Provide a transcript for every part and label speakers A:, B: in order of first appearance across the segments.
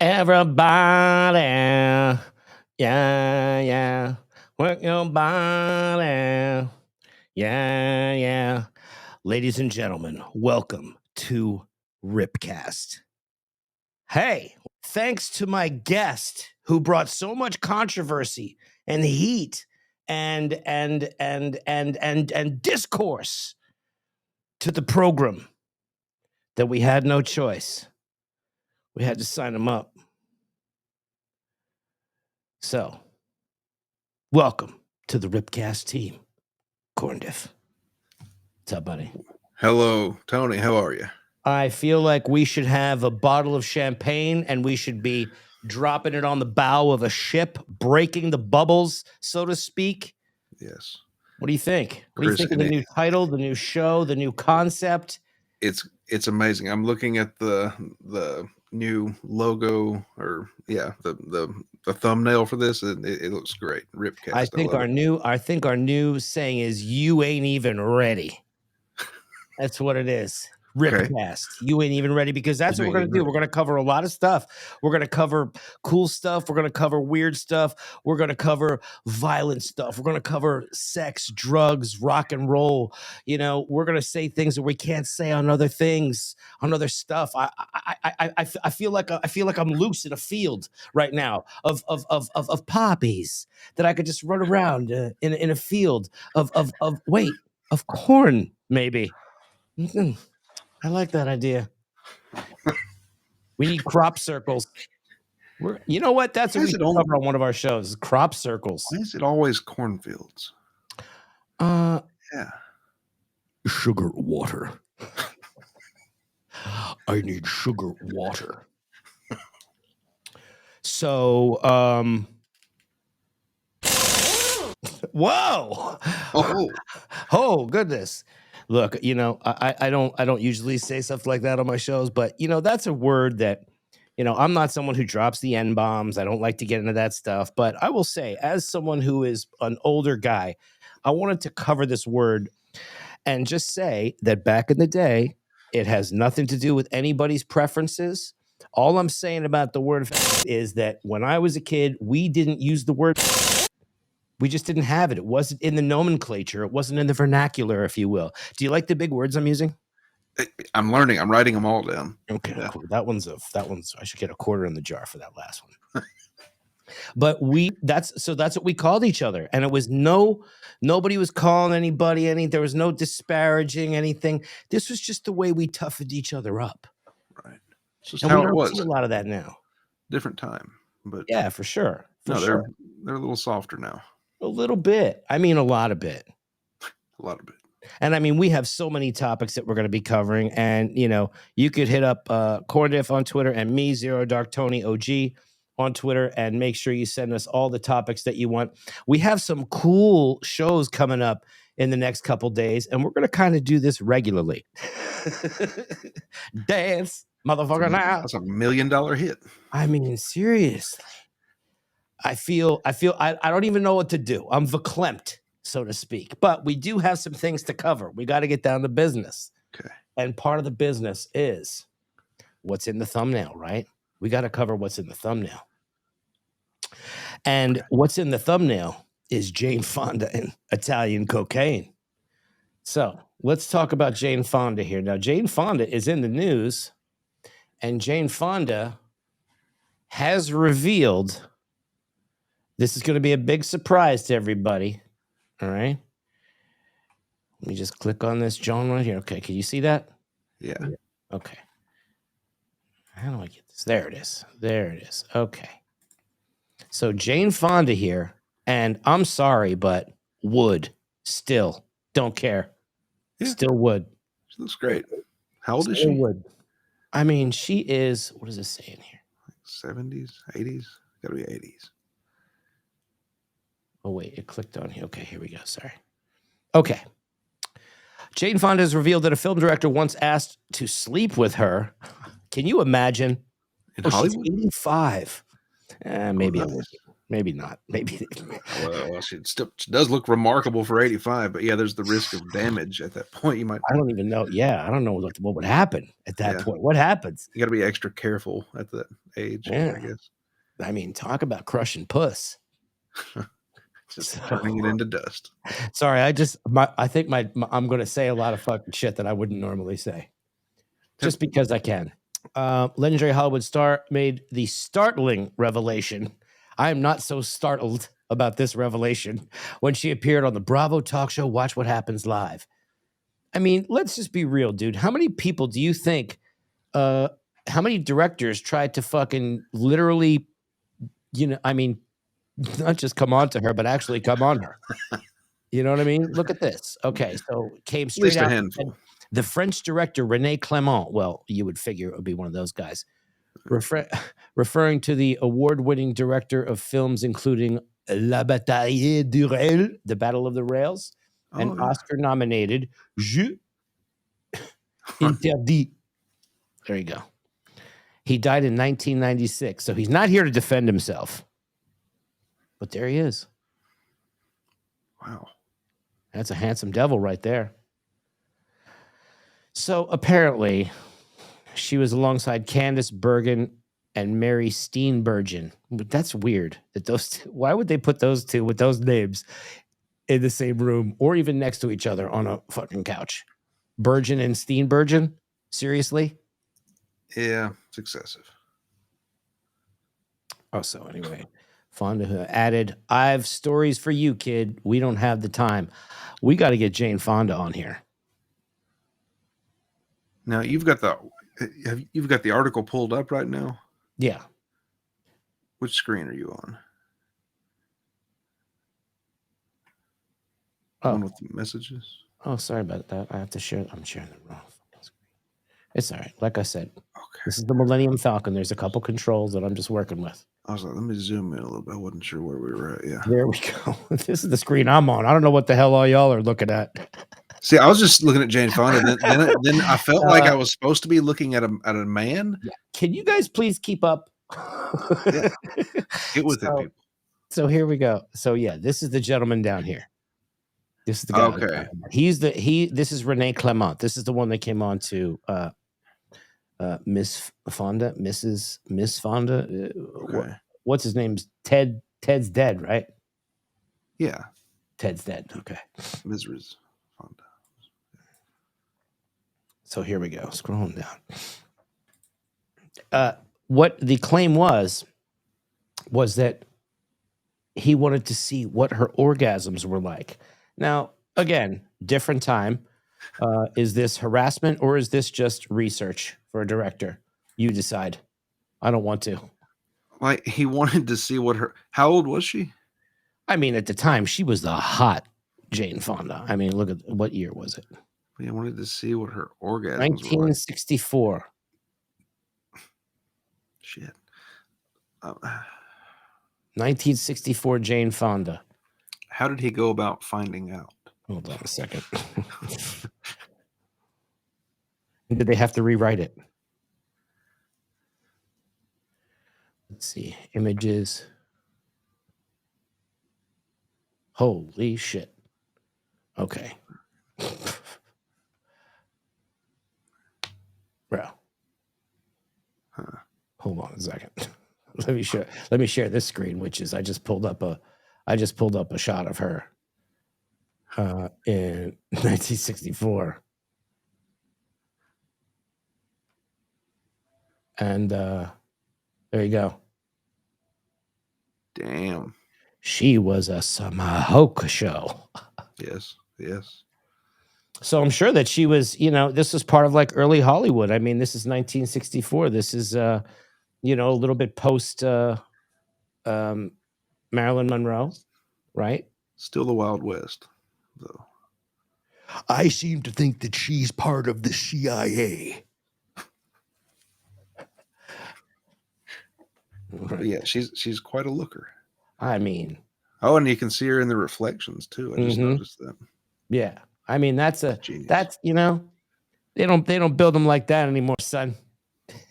A: Everybody, yeah, yeah, work your body, yeah, yeah. Ladies and gentlemen, welcome to RipCast. Hey, thanks to my guest who brought so much controversy and heat and discourse to the program that we had no choice. We had to sign him up. So, welcome to the RipCast team, Corndiff. What's up, buddy?
B: Hello, Tony. How are you?
A: I feel like we should have a bottle of champagne and we should be dropping it on the bow of a ship, breaking the bubbles, so to speak.
B: Yes.
A: What do you think? What
B: Chris,
A: do you think of the new title, the new show, the new concept?
B: It's amazing. I'm looking at the new logo, or the thumbnail for this. It looks great. RipCast.
A: I think our new saying is "You ain't even ready." That's what it is. RipCast. You ain't even ready, because that's what we're going to do. We're going to cover a lot of stuff. We're going to cover cool stuff. We're going to cover weird stuff. We're going to cover violent stuff. We're going to cover sex, drugs, rock and roll. You know, we're going to say things that we can't say on other things, on other stuff. I feel like I'm loose in a field right now of poppies that I could just run around in a field of corn, maybe. I like that idea. We need crop circles. You know what? That's what we cover on one of our shows. Crop circles.
B: Why is it always cornfields?
A: Yeah.
C: Sugar water. I need sugar water.
A: So, whoa! Oh, goodness! Look, you know, I don't usually say stuff like that on my shows, but you know, that's a word that, you know, I'm not someone who drops the N-bombs. I don't like to get into that stuff, but I will say, as someone who is an older guy, I wanted to cover this word and just say that back in the day, it has nothing to do with anybody's preferences. All I'm saying about the word is that when I was a kid, we didn't use the word. We just didn't have it. It wasn't in the nomenclature. It wasn't in the vernacular, if you will. Do you like the big words I'm using?
B: I'm learning. I'm writing them all down.
A: Okay, yeah. Cool. That one's. I should get a quarter in the jar for that last one. But that's what we called each other, and it was nobody was calling anybody any. There was no disparaging anything. This was just the way we toughened each other up.
B: Right. It's just
A: and
B: how
A: we
B: it was.
A: See a lot of that now.
B: Different time, but
A: yeah, for sure.
B: They're a little softer now.
A: A little bit. I mean, a lot of bit.
B: A lot of bit.
A: And I mean, we have so many topics that we're going to be covering. And, you know, you could hit up Corndiff on Twitter and me, Zero Dark Tony OG on Twitter, and make sure you send us all the topics that you want. We have some cool shows coming up in the next couple days, and we're going to kind of do this regularly. Dance, motherfucker, now.
B: That's $1 million hit.
A: I mean, seriously. I don't even know what to do. I'm verklempt, so to speak. But we do have some things to cover. We got to get down to business.
B: Okay.
A: And part of the business is what's in the thumbnail, right? We got to cover what's in the thumbnail. And what's in the thumbnail is Jane Fonda and Italian cocaine. So let's talk about Jane Fonda here. Now, Jane Fonda is in the news, and Jane Fonda has revealed... This is going to be a big surprise to everybody. All right. Let me just click on this John right here. Okay. Can you see that?
B: Yeah.
A: Okay. How do I get this? There it is. There it is. Okay. So Jane Fonda here, and I'm sorry, but would still don't care. Yeah. Still would.
B: She looks great. How old is she?
A: Would. I mean, she is, what does it say in here?
B: 70s, 80s? Gotta be 80s.
A: Oh, wait, it clicked on here. Okay, here we go. Sorry. Okay. Jane Fonda has revealed that a film director once asked to sleep with her. Can you imagine?
B: In Hollywood?
A: She's 85. Maybe.
B: Nice.
A: Maybe not. Maybe.
B: Well, she does look remarkable for 85, but yeah, there's the risk of damage at that point. You might.
A: I don't even know. Yeah, I don't know what would happen at that point. What happens?
B: You got to be extra careful at that age.
A: Yeah.
B: I guess.
A: I mean, talk about crushing puss.
B: Just turning it into dust.
A: Sorry, I think I'm going to say a lot of fucking shit that I wouldn't normally say, just because I can. Legendary Hollywood star made the startling revelation. I am not so startled about this revelation when she appeared on the Bravo talk show Watch What Happens Live. I mean, let's just be real, dude. How many people do you think, how many directors tried to fucking literally, I mean, not just come on to her, but actually come on her. You know what I mean? Look at this. Okay, so came straight out. The French director René Clément. Well, you would figure it would be one of those guys. Referring to the award-winning director of films including La Bataille du Rail, The Battle of the Rails, and Oscar-nominated Je Interdit. There you go. He died in 1996, so he's not here to defend himself. But there he is.
B: Wow.
A: That's a handsome devil right there. So apparently, she was alongside Candice Bergen and Mary Steenburgen. But that's weird. That those two, why would they put those two with those names in the same room or even next to each other on a fucking couch? Bergen and Steenburgen? Seriously?
B: Yeah, it's excessive.
A: Oh, so anyway, Fonda added, "I've stories for you, kid. We don't have the time. We got to get Jane Fonda on here."
B: Now you've got the article pulled up right now.
A: Yeah.
B: Which screen are you on? One with the messages.
A: Oh, sorry about that. I have to share. I'm sharing the wrong screen. It's all right. Like I said, this is the Millennium Falcon. There's a couple controls that I'm just working with.
B: I was like, let me zoom in a little bit. I wasn't sure where we were at. Yeah.
A: There we go. This is the screen I'm on. I don't know what the hell all y'all are looking at.
B: See, I was just looking at Jane Fonda. Then I felt like I was supposed to be looking at a man.
A: Yeah. Can you guys please keep up?
B: Yeah. Get with it, people.
A: So here we go. So yeah, this is the gentleman down here. This is the guy.
B: Okay.
A: This is René Clément. This is the one that came on to Miss Fonda, Miss Fonda.
B: Okay.
A: What's his name? Ted's dead, right?
B: Yeah.
A: Ted's dead. Okay.
B: Mrs. Fonda.
A: So here we go. Scrolling down. What the claim was that he wanted to see what her orgasms were like. Now, again, different time. Is this harassment or is this just research for a director? You decide. I don't want to.
B: Like, he wanted to see how old was she?
A: I mean, at the time, she was the hot Jane Fonda. I mean, look at what year was it?
B: He wanted to see what her orgasms
A: 1964.
B: were like. Shit.
A: 1964 Jane Fonda.
B: How did he go about finding out?
A: Hold on a second. Did they have to rewrite it? Let's see. Images. Holy shit. Okay. Bro.
B: Huh.
A: Hold on a second. Let me share this screen, which is I just pulled up a shot of her in 1964. And there you go.
B: Damn.
A: She was a Samahoka show.
B: Yes.
A: So I'm sure that she was, this was part of like early Hollywood. I mean, this is 1964. This is, a little bit post Marilyn Monroe, right?
B: Still the Wild West, though.
C: I seem to think that she's part of the CIA.
B: But yeah, she's quite a looker.
A: I mean,
B: and you can see her in the reflections too. I just noticed that.
A: Yeah, I mean that's they don't build them like that anymore, son.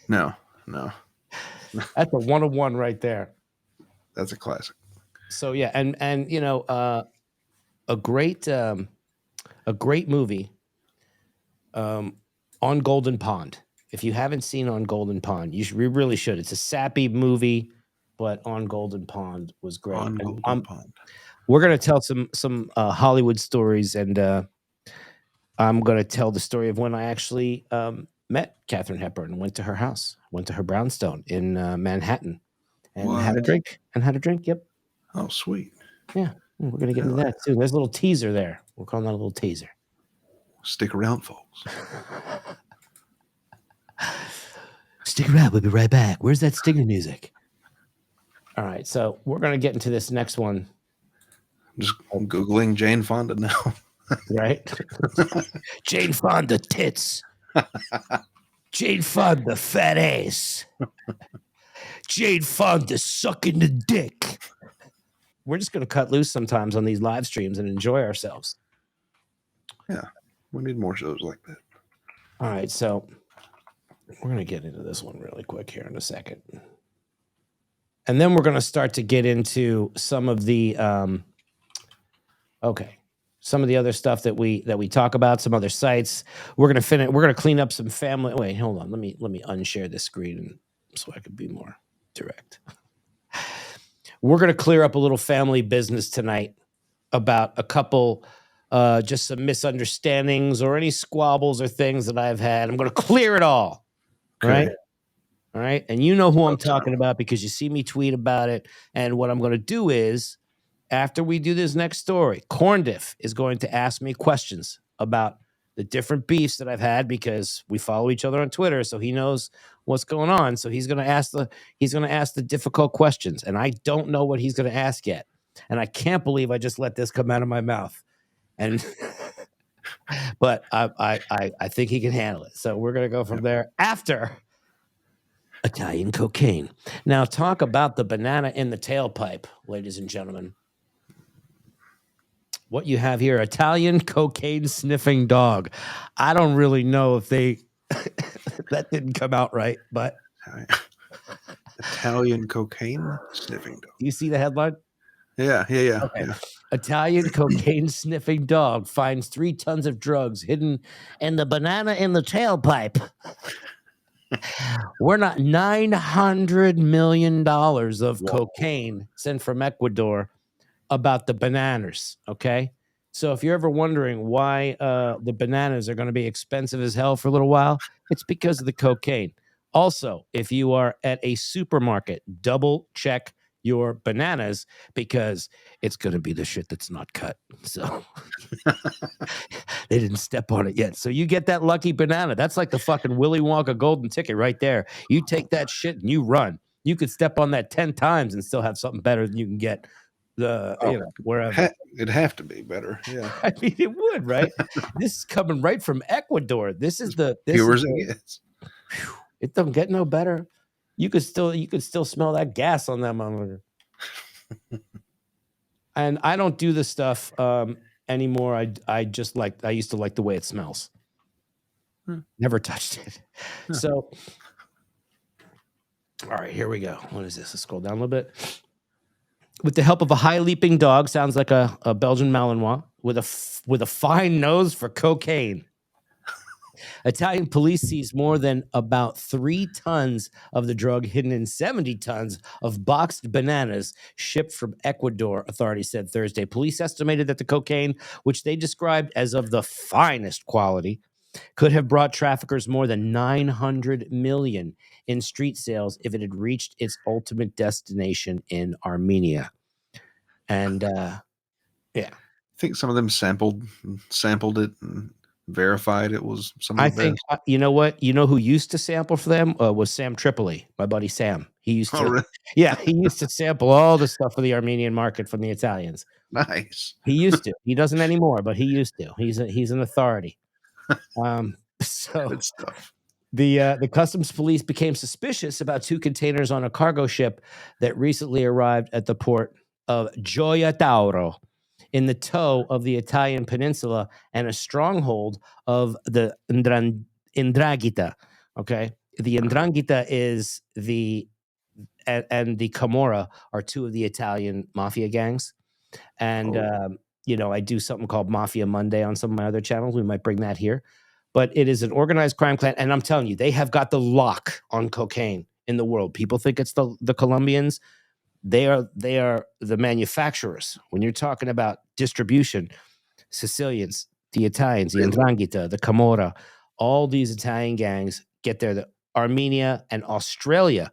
B: No.
A: That's a 101 right there.
B: That's a classic.
A: So yeah, and you know, a great movie, On Golden Pond. If you haven't seen On Golden Pond, we really should. It's a sappy movie, but On Golden Pond was great.
B: On
A: And
B: Golden Pond.
A: we're gonna tell some Hollywood stories, and I'm gonna tell the story of when I actually met Katharine Hepburn and went to her house, went to her brownstone in Manhattan, and had a drink. Yep.
B: Oh, sweet.
A: Yeah, we're gonna get into that too. There's a little teaser there. We're calling that a little teaser.
B: Stick around, folks.
A: Stick around. We'll be right back. Where's that stinger music? All right, so we're gonna get into this next one.
B: Just Googling Jane Fonda now.
A: Right? Jane Fonda tits. Jane Fonda fat ass. Jane Fonda sucking the dick. We're just gonna cut loose sometimes on these live streams and enjoy ourselves.
B: Yeah, we need more shows like that.
A: All right, so we're gonna get into this one really quick here in a second. And then we're going to start to get into some of the some of the other stuff that we talk about, some other sites. We're going to clean up some family. Wait, hold on. Let me unshare this screen so I can be more direct. We're going to clear up a little family business tonight about a couple just some misunderstandings or any squabbles or things that I've had. I'm going to clear it all.
B: Okay.
A: Right? All right. And you know who I'm talking about because you see me tweet about it. And what I'm going to do is, after we do this next story, Corndiff is going to ask me questions about the different beefs that I've had because we follow each other on Twitter. So he knows what's going on. So he's going to ask the difficult questions. And I don't know what he's going to ask yet. And I can't believe I just let this come out of my mouth. And but I think he can handle it. So we're going to go from there after Italian cocaine. Now, talk about the banana in the tailpipe, ladies and gentlemen. What you have here, Italian cocaine sniffing dog. I don't really know if that didn't come out right, but
B: Italian cocaine sniffing dog.
A: Do you see the headline?
B: Yeah. Okay.
A: Yeah. Italian cocaine sniffing dog finds 3 tons of drugs hidden in the banana in the tailpipe. We're not $900 million of cocaine sent from Ecuador about the bananas. Okay. So if you're ever wondering why the bananas are going to be expensive as hell for a little while, it's because of the cocaine. Also, if you are at a supermarket, double check your bananas because it's going to be the shit that's not cut. So they didn't step on it yet. So you get that lucky banana. That's like the fucking Willy Wonka golden ticket right there. You take that shit and you run. You could step on that 10 times and still have something better than you can get wherever.
B: It'd have to be better. Yeah.
A: I mean, it would, right? This is coming right from Ecuador. This is the
B: viewers it gets.
A: It doesn't get no better. You could still smell that gas on that motherfucker. And I don't do this stuff anymore. I used to like the way it smells. Never touched it. So, all right, here we go. What is this? Let's scroll down a little bit. With the help of a high-leaping dog, sounds like a Belgian Malinois with a fine nose for cocaine. Italian police seized more than about 3 tons of the drug hidden in 70 tons of boxed bananas shipped from Ecuador, authorities said Thursday. Police estimated that the cocaine, which they described as of the finest quality, could have brought traffickers more than $900 million in street sales if it had reached its ultimate destination in Armenia. And yeah,
B: I think some of them sampled it and verified it was some of the best.
A: You know what? You know who used to sample for them was Sam Tripoli, my buddy Sam. He used to,
B: really?
A: Yeah, he used to sample all the stuff for the Armenian market from the Italians.
B: Nice.
A: He used to. He doesn't anymore, but he used to. He's an authority. So
B: good stuff.
A: The customs police became suspicious about 2 containers on a cargo ship that recently arrived at the port of Gioia Tauro in the toe of the Italian peninsula and a stronghold of the 'Ndrangheta. Okay, the 'Ndrangheta is the and the Camorra are two of the Italian mafia gangs. And, I do something called Mafia Monday on some of my other channels. We might bring that here. But it is an organized crime clan. And I'm telling you, they have got the lock on cocaine in the world. People think it's the Colombians. They are the manufacturers. When you're talking about distribution, Sicilians, the Italians, the Ndrangheta, the Camorra, all these Italian gangs get there. The Armenia and Australia.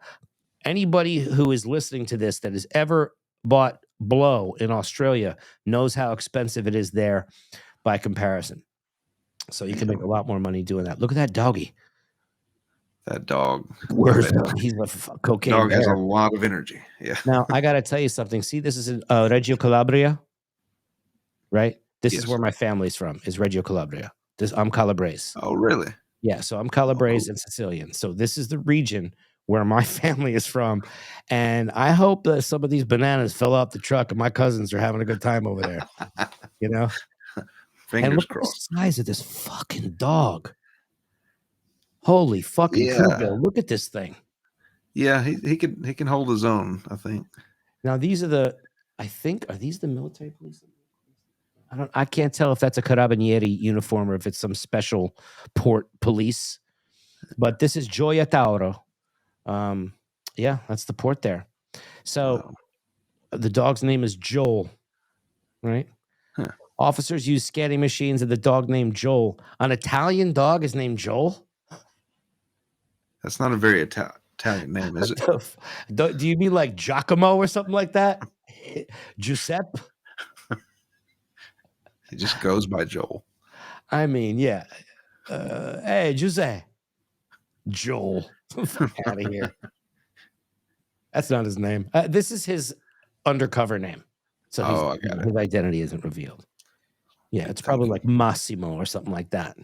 A: Anybody who is listening to this that has ever bought blow in Australia knows how expensive it is there by comparison. So you can make a lot more money doing that. Look at that doggy.
B: That dog.
A: He's a cocaine
B: dog
A: bear.
B: has a lot of energy. Yeah.
A: Now, I got to tell you something. See, this is in Reggio Calabria, right? This is where my family's from, is Reggio Calabria. I'm Calabrese.
B: Oh, really?
A: Yeah, so I'm Calabrese and Sicilian. So this is the region where my family is from. And I hope that some of these bananas fell off the truck and my cousins are having a good time over there.
B: Fingers
A: and look
B: crossed.
A: At the size of this fucking dog. Holy fucking Kubo. Look at this thing.
B: Yeah, he can hold his own, I think.
A: Now these are are these the military police? I can't tell if that's a Carabinieri uniform or if it's some special port police. But this is Gioia Tauro. Yeah, that's the port there. So the dog's name is Joel, right?
B: Huh.
A: Officers use scanning machines and the dog named Joel. An Italian dog is named Joel?
B: That's not a very Italian name, is it?
A: Do you mean like Giacomo or something like that? Giuseppe?
B: He just goes by Joel.
A: I mean, yeah. Hey, Giuseppe. Joel. Out of here. That's not his name. This is his undercover name. So his identity isn't revealed. Yeah, it's probably like Massimo or something like that.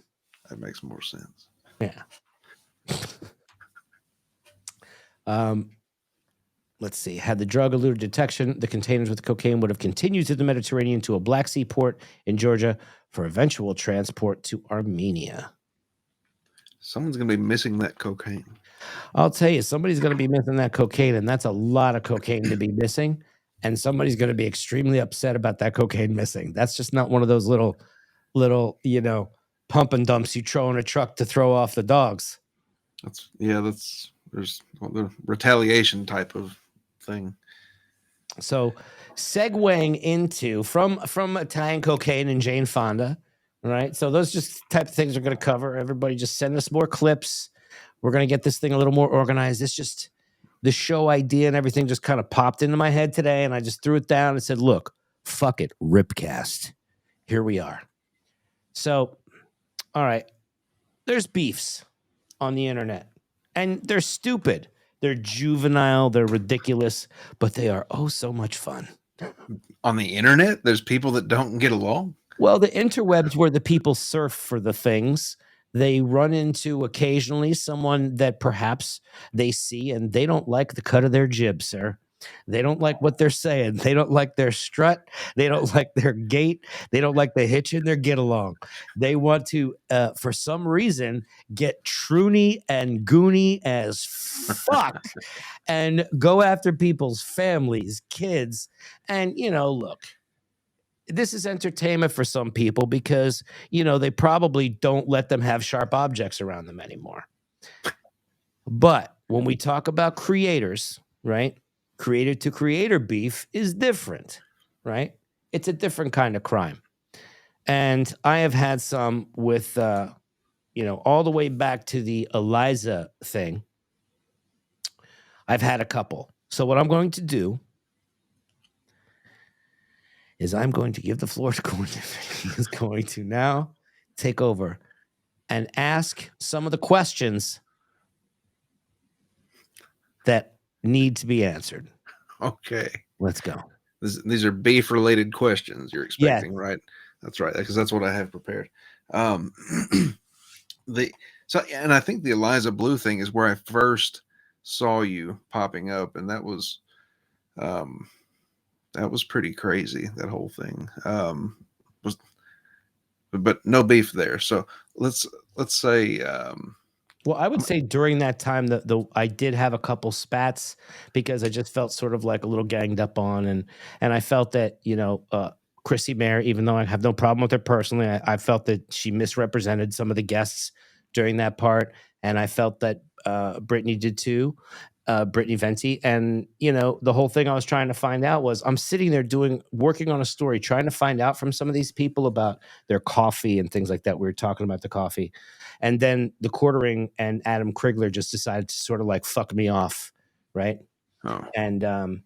B: That makes more sense.
A: Yeah. Let's see. Had the drug eluded detection, the containers with cocaine would have continued to the Mediterranean to a Black Sea port in Georgia for eventual transport to Armenia.
B: Someone's going to be missing that cocaine.
A: I'll tell you, somebody's going to be missing that cocaine, and that's a lot of cocaine to be missing. And somebody's going to be extremely upset about that cocaine missing. That's just not one of those little, pump and dumps you throw in a truck to throw off the dogs.
B: There's the retaliation type of thing.
A: So segueing into from Italian cocaine and Jane Fonda, right? So those just type of things we're going to cover. Everybody just send us more clips. We're going to get this thing a little more organized. It's just the show idea and everything just kind of popped into my head today. And I just threw it down and said, look, fuck it. RipCast. Here we are. So, all right. There's beefs on the internet and they're stupid. They're juvenile. They're ridiculous, but they are oh so much fun.
B: On the internet, there's people that don't get along.
A: Well, the interwebs where the people surf for the things. They run into occasionally someone that perhaps they see and they don't like the cut of their jib, sir. They don't like what they're saying. They don't like their strut. They don't like their gait. They don't like the hitch in their get along. They want to, for some reason, get troony and goony as fuck and go after people's families, kids. And, look. This is entertainment for some people because, they probably don't let them have sharp objects around them anymore. But when we talk about creators, right? Creator to creator beef is different, right? It's a different kind of crime. And I have had some with, all the way back to the Eliza thing. I've had a couple. So what I'm going to do is I'm going to give the floor to Corndiff. He is going to now take over and ask some of the questions that need to be answered.
B: Okay.
A: Let's go.
B: These are beef-related questions you're expecting, right? That's right, because that's what I have prepared. And I think the Eliza Blue thing is where I first saw you popping up, and that was pretty crazy. That whole thing but no beef there. So let's say
A: Well, I would say during that time the I did have a couple spats because I just felt sort of like a little ganged up on, and I felt that Chrissy Mayer, even though I have no problem with her personally, I felt that she misrepresented some of the guests during that part, and I felt that Brittany did too. Brittany Venti, and the whole thing I was trying to find out was I'm sitting there working on a story, trying to find out from some of these people about their coffee and things like that. We were talking about the coffee, and then the quartering and Adam Krigler just decided to sort of like fuck me off, right?
B: Oh,
A: And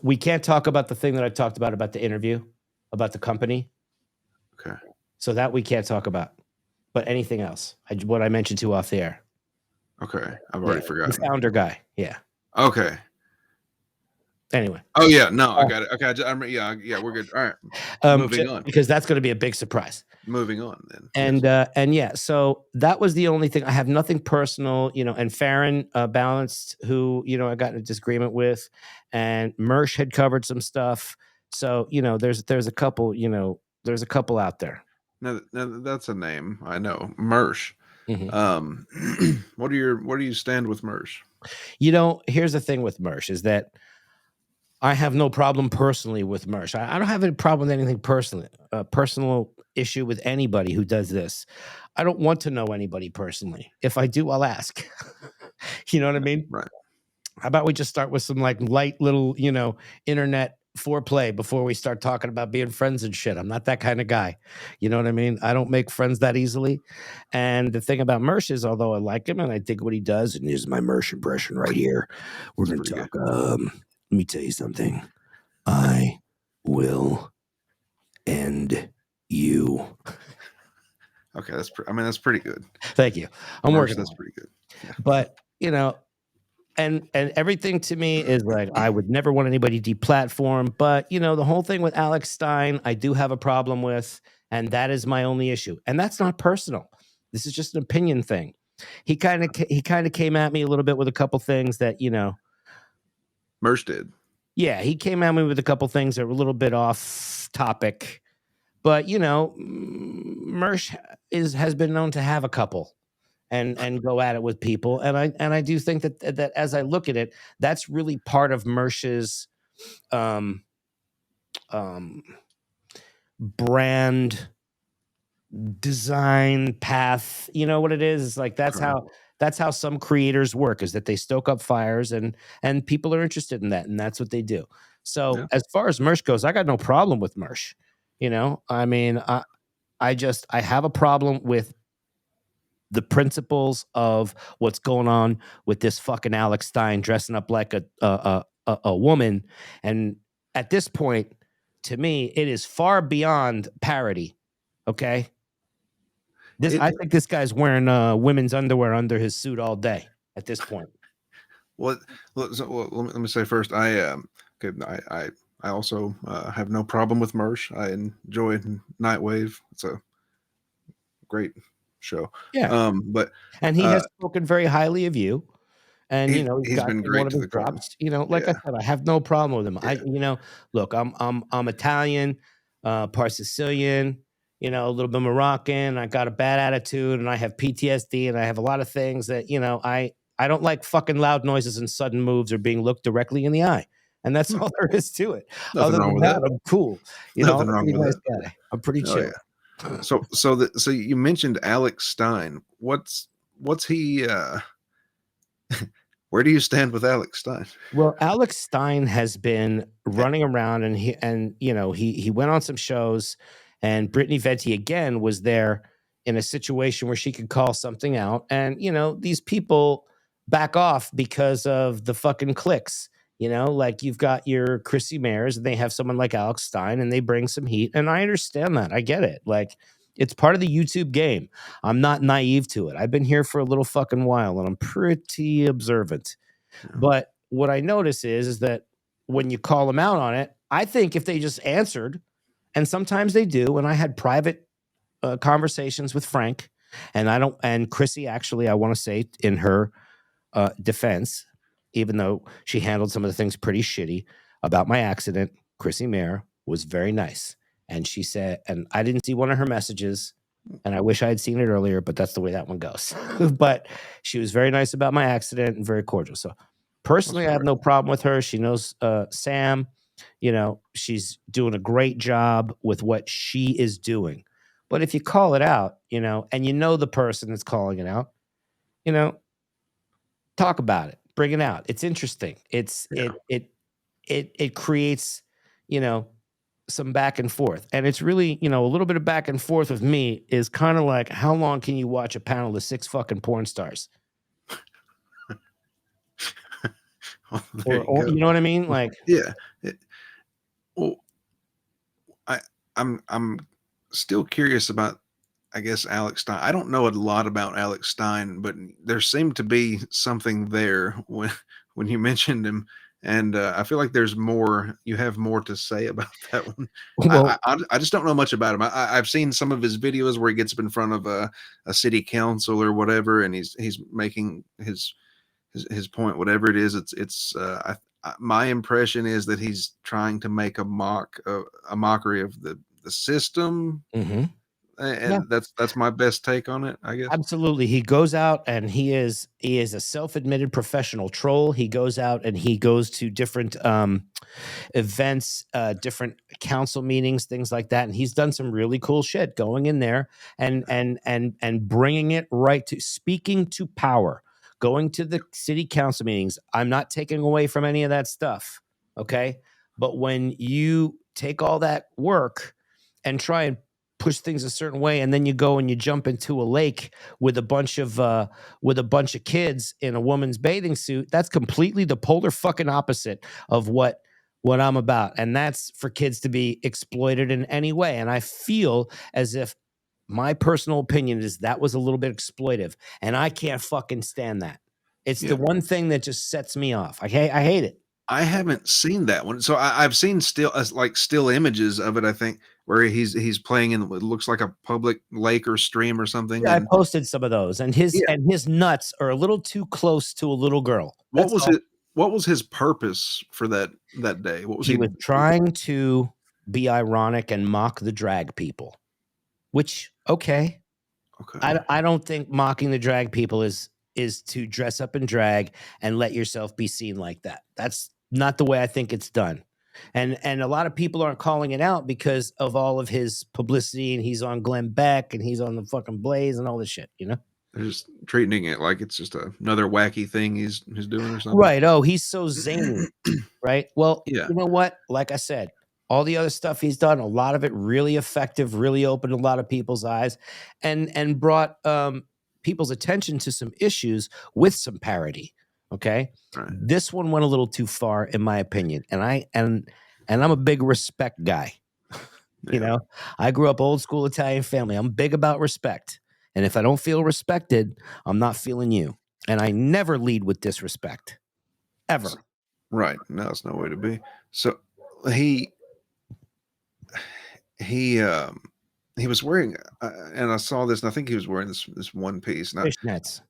A: we can't talk about the thing that I talked about the interview, about the company.
B: okay.
A: So that we can't talk about, but anything else, what I mentioned to off the air.
B: Okay, I've already forgotten.
A: The founder guy, yeah.
B: Okay.
A: Anyway.
B: Oh yeah, no, I got it. Okay, yeah, we're good. All right, moving on,
A: because that's going to be a big surprise.
B: Moving on then.
A: And
B: yes.
A: And yeah, so that was the only thing. I have nothing personal, and Farron Balanced, who I got in a disagreement with, and Mersh had covered some stuff. So there's a couple, there's a couple out there.
B: Now that's a name I know, Mersh.
A: Mm-hmm.
B: Where do you stand with Mersh?
A: Here's the thing with Mersh is that I have no problem personally with Mersh. I don't have any problem with anything personally. Personal issue with anybody who does this. I don't want to know anybody personally. If I do, I'll ask. You know what I mean?
B: Right.
A: How about we just start with some like light little, internet foreplay before we start talking about being friends and shit. I'm not that kind of guy. You know what I mean? I don't make friends that easily. And the thing about Mersh is, although I like him and I dig what he does, and here's my Mersh impression right here. We're going to talk. Let me tell you something. I will end you.
B: Okay, that's pretty good.
A: Thank you. I'm working.
B: That's pretty good. Yeah.
A: But and everything to me is like I would never want anybody deplatform. But the whole thing with Alex Stein, I do have a problem with, and that is my only issue. And that's not personal. This is just an opinion thing. He kind of came at me a little bit with a couple things that
B: Mersh did.
A: Yeah, he came at me with a couple things that were a little bit off topic. But Mersh has been known to have a couple and go at it with people, and I do think that as I look at it, that's really part of Mersh's brand design path. You know what it is? It's like that's how some creators work, is that they stoke up fires and people are interested in that, and that's what they do. So as far as Mersh goes, I got no problem with Mersh. I mean, I have a problem with the principles of what's going on with this fucking Alex Stein dressing up like a woman. And at this point, to me, it is far beyond parody. Okay. I think this guy's wearing women's underwear under his suit all day at this point.
B: Well, let me say first, I also have no problem with Mersh. I enjoy Nightwave. It's a great show.
A: Yeah. And he has spoken very highly of you. And he's been great one of his drops. Like I said, I have no problem with him. Yeah. Look, I'm Italian, part Sicilian, a little bit Moroccan. I got a bad attitude, and I have PTSD, and I have a lot of things that I don't like fucking loud noises and sudden moves or being looked directly in the eye. And that's all there is to it.
B: Nothing wrong with that.
A: I'm cool.
B: Nothing wrong with that.
A: Guy. I'm pretty chill.
B: Yeah. So you mentioned Alex Stein. What's he? Where do you stand with Alex Stein?
A: Well, Alex Stein has been running around, and he went on some shows, and Brittany Venti again was there in a situation where she could call something out, and these people back off because of the fucking clicks. Like you've got your Chrissy Mayers, and they have someone like Alex Stein, and they bring some heat, and I understand that. I get it. Like it's part of the YouTube game. I'm not naive to it. I've been here for a little fucking while, and I'm pretty observant. Yeah. But what I notice is that when you call them out on it, I think if they just answered, and sometimes they do, and I had private conversations with Frank, and Chrissy, actually, I want to say in her defense, even though she handled some of the things pretty shitty about my accident, Chrissy Mayer was very nice. And she said, and I didn't see one of her messages, And I wish I had seen it earlier, but that's the way that one goes. But she was very nice about my accident and very cordial. So personally, I have no problem with her. She knows Sam. You know, she's doing a great job with what she is doing. But if you call it out, you know, and you know the person that's calling it out, you know, talk about it, bring it out. It's interesting. It creates, you know, some back and forth. And it's really, you know, a little bit of back and forth with me is kind of like, how long can you watch a panel of 6 fucking porn stars?
B: Well,
A: Or you know what I mean? Like,
B: yeah. Well, I'm still curious about, I guess, Alex Stein. I don't know a lot about Alex Stein, but there seemed to be something there when you mentioned him, and I feel like there's more. You have more to say about that one.
A: well,
B: I just don't know much about him. I've seen some of his videos where he gets up in front of a city council or whatever, and he's making his point, whatever it is. My impression is that he's trying to make a mockery of the system.
A: mhm.
B: And that's my best take on it, I guess.
A: Absolutely. He goes out and he is a self-admitted professional troll. He goes out and he goes to different events, different council meetings, things like that. And he's done some really cool shit going in there and bringing it right to speaking to power, going to the city council meetings. I'm not taking away from any of that stuff. Okay. But when you take all that work and try and push things a certain way, and then you go and you jump into a lake with a bunch of kids in a woman's bathing suit, that's completely the polar fucking opposite of what I'm about. And that's for kids to be exploited in any way. And I feel as if my personal opinion is that was a little bit exploitive, and I can't fucking stand that. It's the one thing that just sets me off. I hate it.
B: I haven't seen that one, so I've seen still images of it. I think where he's playing in what looks like a public lake or stream or something.
A: Yeah, I
B: And
A: posted some of those, and his nuts are a little too close to a little girl.
B: what was his purpose for that day? What was
A: He was trying to be ironic and mock the drag people, which okay. I don't think mocking the drag people is to dress up in drag and let yourself be seen like that. That's not the way I think it's done. And a lot of people aren't calling it out because of all of his publicity, and he's on Glenn Beck and he's on the fucking Blaze and all this shit, you know?
B: They're just treating it like it's just another wacky thing he's doing or something.
A: Right. Oh, he's so zany. Right. Well,
B: Yeah.
A: you know what? Like I said, all the other stuff he's done, a lot of it really effective, really opened a lot of people's eyes and brought people's attention to some issues with some parody. Okay.
B: Right.
A: This one went a little too far, in my opinion. And I'm a big respect guy. You know, I grew up old school Italian family. I'm big about respect. And if I don't feel respected, I'm not feeling you. And I never lead with disrespect. Ever.
B: Right. No, it's no way to be. So he was wearing, and I saw this, and I think he was wearing this one piece.
A: Fishnets.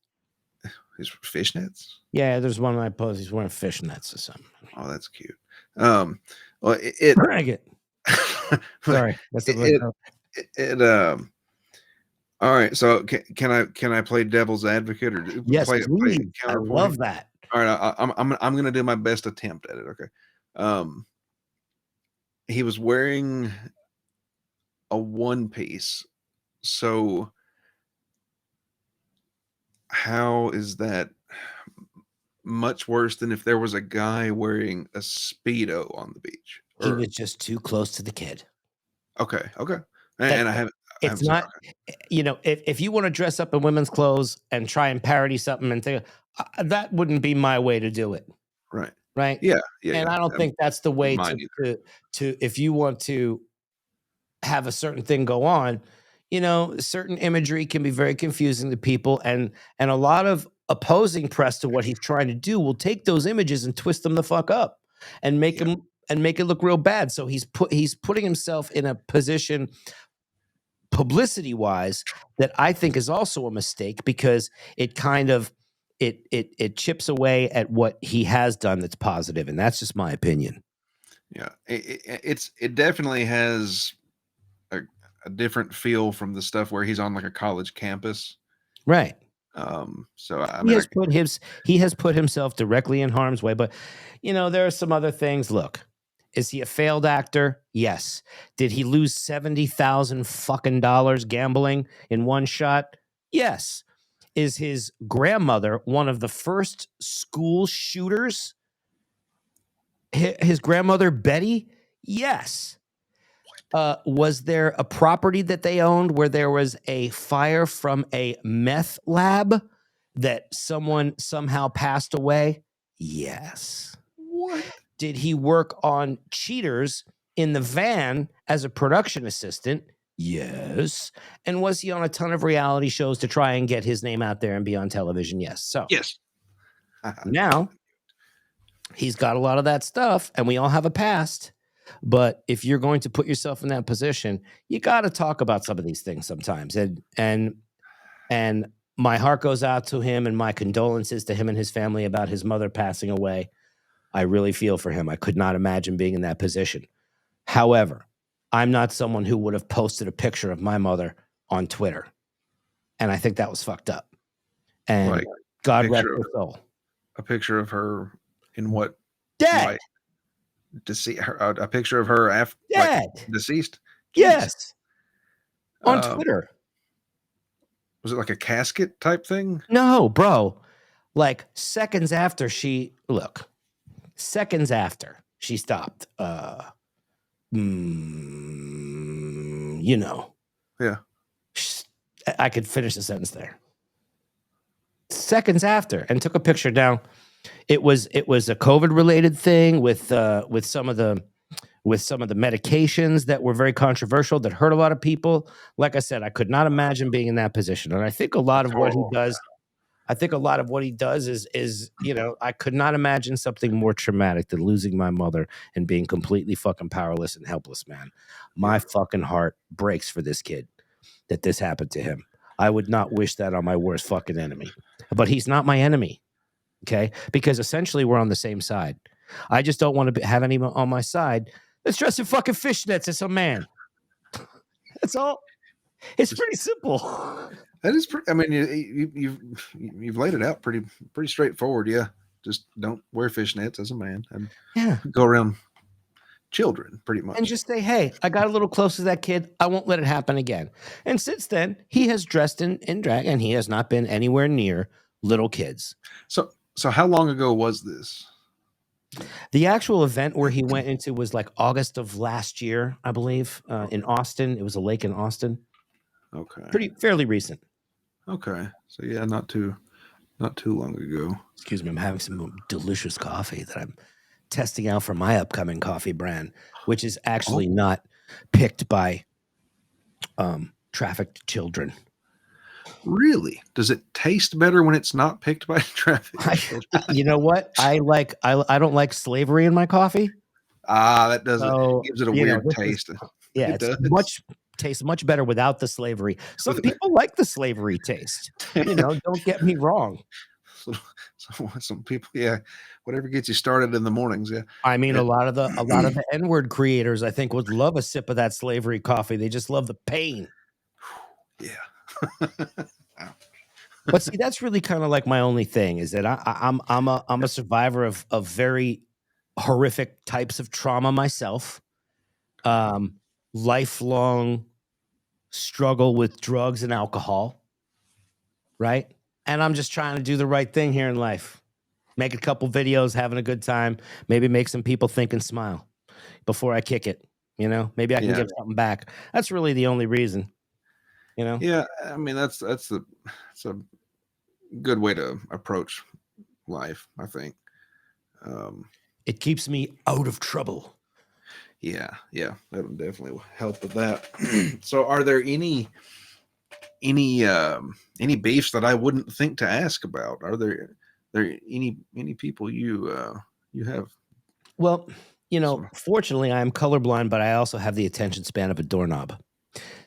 B: His fishnets.
A: Yeah, there's one of my posts. He's wearing fishnets or something.
B: Oh, that's cute.
A: Well, drag it. Sorry, that's
B: all right. So can I play devil's advocate or
A: yes,
B: play
A: I love that.
B: All right, I'm gonna do my best attempt at it. Okay. He was wearing a one piece, so how is that much worse than if there was a guy wearing a Speedo on the beach?
A: He was just too close to the kid.
B: Okay. And I haven't.
A: It's not, you know, if you want to dress up in women's clothes and try and parody something and think that wouldn't be my way to do it.
B: Right.
A: Right.
B: Yeah.
A: And I don't think that's the way to if you want to have a certain thing go on, you know, certain imagery can be very confusing to people, and a lot of opposing press to what he's trying to do will take those images and twist them the fuck up and make them and make it look real bad. So he's putting himself in a position publicity wise that I think is also a mistake, because it kind of it chips away at what he has done that's positive, and that's just my opinion.
B: Yeah, it definitely has a different feel from the stuff where he's on like a college campus.
A: Right.
B: So I
A: He
B: mean,
A: has put himself directly in harm's way. But there are some other things. Look, is he a failed actor? Yes. Did he lose $70,000 fucking dollars gambling in one shot? Yes. Is his grandmother one of the first school shooters? His grandmother Betty? Yes. Was there a property that they owned where there was a fire from a meth lab that someone somehow passed away? Yes.
B: what?
A: Did he work on Cheaters in the van as a production assistant? Yes. And was he on a ton of reality shows to try and get his name out there and be on television? Yes. So
B: Yes.
A: now he's got a lot of that stuff, and we all have a past. But if you're going to put yourself in that position, you got to talk about some of these things sometimes. And my heart goes out to him, and my condolences to him and his family about his mother passing away. I really feel for him. I could not imagine being in that position. However, I'm not someone who would have posted a picture of my mother on Twitter. And I think that was fucked up. And
B: Like,
A: God rest her soul.
B: A picture of her in what?
A: Dead.
B: Like, a picture of her after
A: dead.
B: Like, deceased?
A: Yes. On Twitter.
B: Was it like a casket type thing?
A: No, bro. Like seconds after she stopped.
B: Yeah.
A: I could finish the sentence there. Seconds after, and took a picture down. It was a COVID related thing with some of the medications that were very controversial that hurt a lot of people. Like I said, I could not imagine being in that position. And I think a lot of what he does is I could not imagine something more traumatic than losing my mother and being completely fucking powerless and helpless, man. My fucking heart breaks for this kid that this happened to him. I would not wish that on my worst fucking enemy. But he's not my enemy. Okay? Because essentially we're on the same side. I just don't want to have anyone on my side that's dressed in fucking fishnets as a man. That's all. It's pretty simple.
B: That is pretty. I mean, you've laid it out pretty straightforward. Yeah, just don't wear fishnets as a man, and go around children pretty much,
A: and just say, "Hey, I got a little close to that kid. I won't let it happen again." And since then, he has dressed in drag, and he has not been anywhere near little kids.
B: So how long ago was this?
A: The actual event where he went into was like August of last year, I believe, in Austin. It was a lake in Austin.
B: Okay.
A: Fairly recent.
B: Okay. So yeah, not too long ago.
A: Excuse me, I'm having some delicious coffee that I'm testing out for my upcoming coffee brand, which is actually not picked by trafficked children.
B: Really? Does it taste better when it's not picked by trafficked children?
A: You know what? I don't like slavery in my coffee.
B: That doesn't. It gives it a weird taste.
A: Tastes much better without the slavery. Some people like the slavery taste. Don't get me wrong.
B: Some people, whatever gets you started in the mornings. Yeah.
A: I mean, a lot of the N-word creators, I think, would love a sip of that slavery coffee. They just love the pain.
B: Yeah.
A: But see, that's really kind of like my only thing is that I'm a survivor of very horrific types of trauma myself. Lifelong struggle with drugs and alcohol, right? And I'm just trying to do the right thing here in life. Make a couple videos, having a good time, maybe make some people think and smile before I kick it. Maybe I can get something back. That's really the only reason.
B: Yeah, I mean that's a good way to approach life, I think.
A: It keeps me out of trouble.
B: Yeah, that'll definitely help with that. So, are there any beefs that I wouldn't think to ask about? Are there any people you have?
A: Well, fortunately, I am colorblind, but I also have the attention span of a doorknob.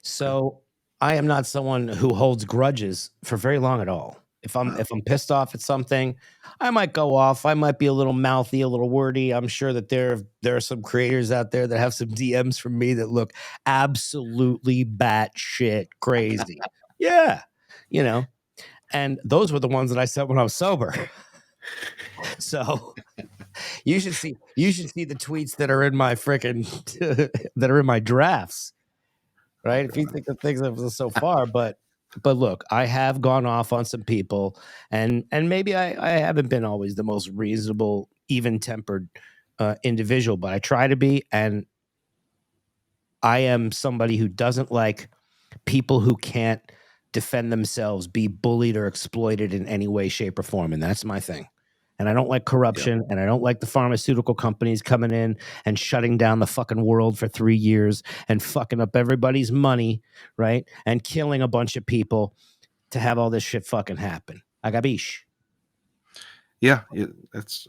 A: So I am not someone who holds grudges for very long at all. If I'm pissed off at something, I might go off. I might be a little mouthy, a little wordy. I'm sure that there are some creators out there that have some DMs from me that look absolutely batshit crazy. Yeah, you know, and those were the ones that I sent when I was sober. So you should see the tweets that are in my freaking that are in my drafts, right? If you think of things that was so far, but look, I have gone off on some people, and maybe I haven't been always the most reasonable, even-tempered individual, but I try to be, and I am somebody who doesn't like people who can't defend themselves, be bullied or exploited in any way, shape, or form, and that's my thing. And I don't like corruption, and I don't like the pharmaceutical companies coming in and shutting down the fucking world for 3 years and fucking up everybody's money, right? And killing a bunch of people to have all this shit fucking happen. Agabish.
B: Yeah, that's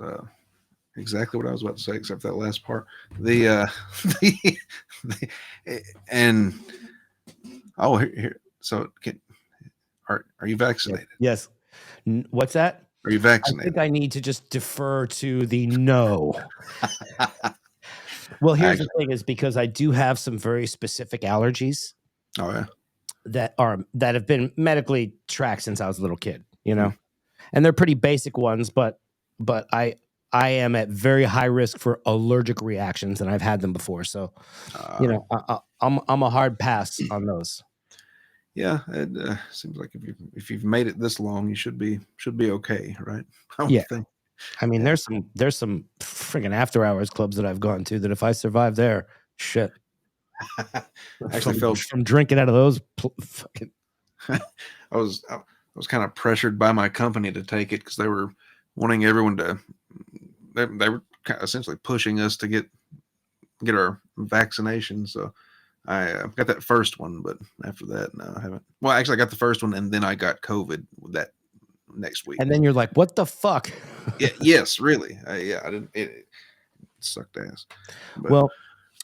B: exactly what I was about to say, except that last part. The and oh, here. So, are you vaccinated?
A: Yes. What's that?
B: Are you vaccinated?
A: I think I need to just defer to the no. Well, here's the thing: is because I do have some very specific allergies.
B: Oh yeah.
A: That have been medically tracked since I was a little kid, you know, and they're pretty basic ones, but I am at very high risk for allergic reactions, and I've had them before, so you know, I'm a hard pass on those.
B: Yeah, it seems like if you've made it this long, you should be okay, right?
A: Yeah, I mean, there's some freaking after hours clubs that I've gone to that if I survive there, shit.
B: Actually,
A: from drinking out of those fucking.
B: I was kind of pressured by my company to take it because they were wanting everyone to. They were essentially pushing us to get our vaccination. So I got that first one, but after that, no, I haven't. Well, actually, I got the first one, and then I got COVID that next week.
A: And then you're like, "What the fuck?"
B: Yeah, yes, really. Yeah, I didn't. It sucked ass. But,
A: well,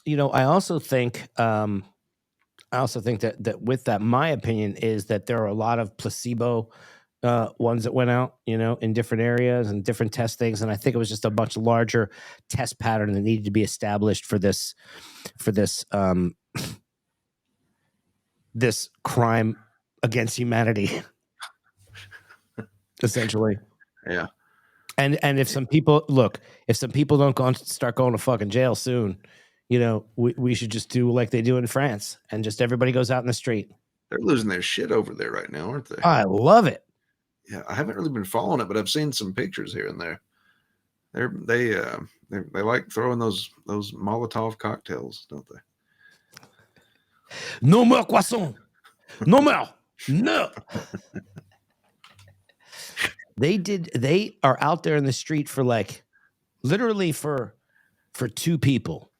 A: you know, I also think that with that, my opinion is that there are a lot of placebo ones that went out, you know, in different areas and different test things, and I think it was just a much larger test pattern that needed to be established for this this crime against humanity, essentially.
B: Yeah.
A: And if some people don't start going to fucking jail soon, you know, we should just do like they do in France and just everybody goes out in the street.
B: They're losing their shit over there right now, aren't they?
A: I love it.
B: Yeah, I haven't really been following it, but I've seen some pictures here and there. They like throwing those Molotov cocktails, don't they?
A: No more croissant. No more. No. They are out there in the street for like literally for two people.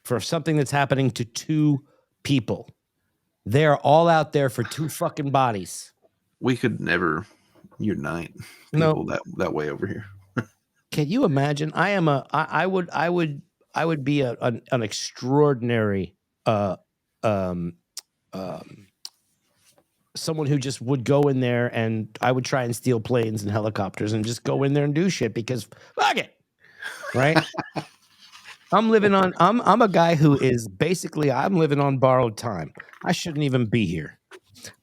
A: For something that's happening to two people. They are all out there for two fucking bodies. We
B: could never unite people that way over here.
A: Can you imagine? I would be an extraordinary someone who just would go in there, and I would try and steal planes and helicopters and just go in there and do shit because fuck it. Right? I'm a guy who is basically I'm living on borrowed time. I shouldn't even be here.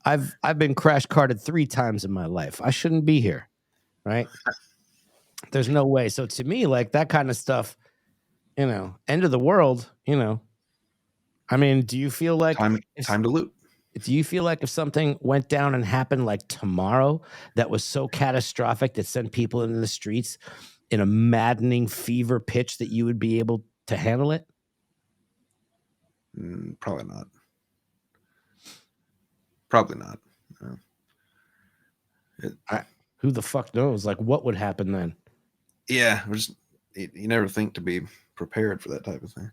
A: I've been crash carted 3 times in my life. I shouldn't be here. Right? There's no way. So to me, like that kind of stuff, you know, end of the world, you know. I mean, do you feel like
B: time to loot?
A: Do you feel like if something went down and happened like tomorrow that was so catastrophic that sent people into the streets in a maddening fever pitch that you would be able to handle it?
B: Probably not. Probably not.
A: Who the fuck knows? Like, what would happen then?
B: Yeah, you never think to be prepared for that type of thing.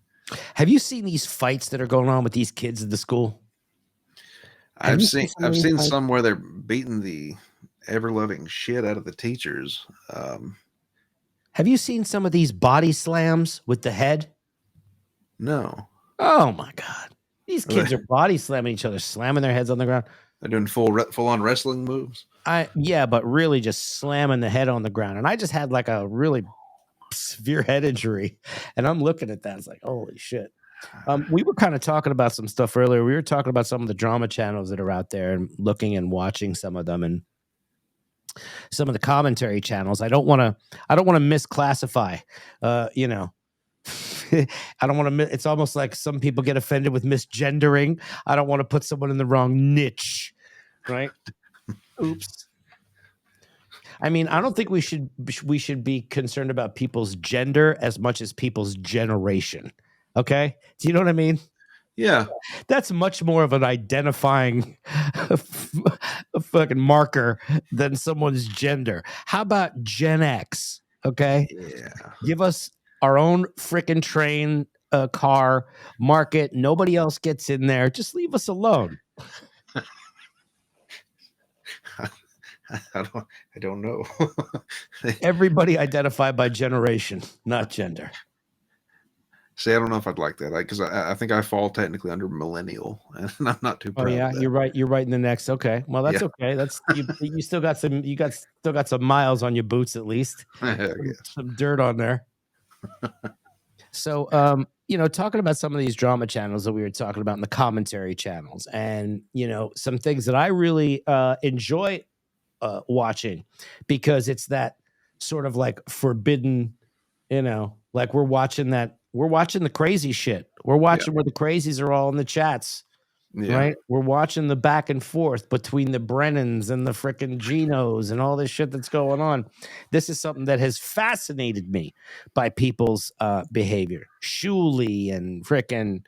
A: Have you seen these fights that are going on with these kids at the school?
B: I've seen some where they're beating the ever-loving shit out of the teachers.
A: Have you seen some of these body slams with the head?
B: No.
A: Oh my God. These kids are body slamming each other, slamming their heads on the ground.
B: They're doing full on wrestling moves.
A: Yeah, but really just slamming the head on the ground. And I just had like a really severe head injury, and I'm looking at that. It's like, holy shit. We were kind of talking about some stuff earlier. We were talking about some of the drama channels that are out there and looking and watching some of them and some of the commentary channels. I don't want to misclassify, you know, I don't want to, it's almost like some people get offended with misgendering. I don't want to put someone in the wrong niche, right? Oops. I mean, I don't think we should be concerned about people's gender as much as people's generation. Okay? Do you know what I mean?
B: Yeah.
A: That's much more of an identifying a fucking marker than someone's gender. How about Gen X? Okay?
B: Yeah.
A: Give us our own freaking train, car, market. Nobody else gets in there. Just leave us alone.
B: I don't know.
A: Everybody identify by generation, not gender.
B: See, I don't know if I'd like that because I think I fall technically under millennial, and I'm not too proud.
A: Oh yeah,
B: of that.
A: you're right. You're right in the next. Okay, well that's okay. That's you still got some. Still got some miles on your boots at least. Some dirt on there. So, you know, talking about some of these drama channels that we were talking about in the commentary channels, and you know, some things that I really enjoy watching because it's that sort of like forbidden, you know, like we're watching the crazy shit. We're watching where the crazies are all in the chats, right? We're watching the back and forth between the Brennans and the frickin' Genos and all this shit that's going on. This is something that has fascinated me by people's behavior. Shuli and frickin'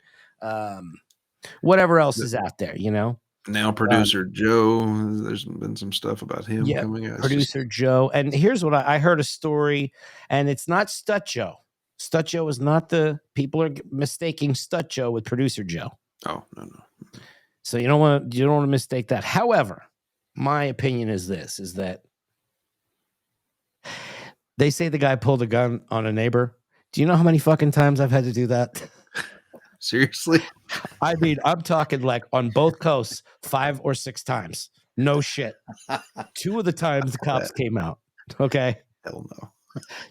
A: whatever else is out there, you know?
B: Now producer Joe, there's been some stuff about him coming out.
A: Producer Joe. And here's what I heard a story, and it's not Stut Joe. Stut Joe is not people are mistaking Stut Joe with producer Joe.
B: Oh, no.
A: So you don't want to mistake that. However, my opinion is that they say the guy pulled a gun on a neighbor. Do you know how many fucking times I've had to do that?
B: Seriously?
A: I mean, I'm talking like on both coasts 5 or 6 times. No shit. 2 of the times the cops came out. Okay.
B: Hell no.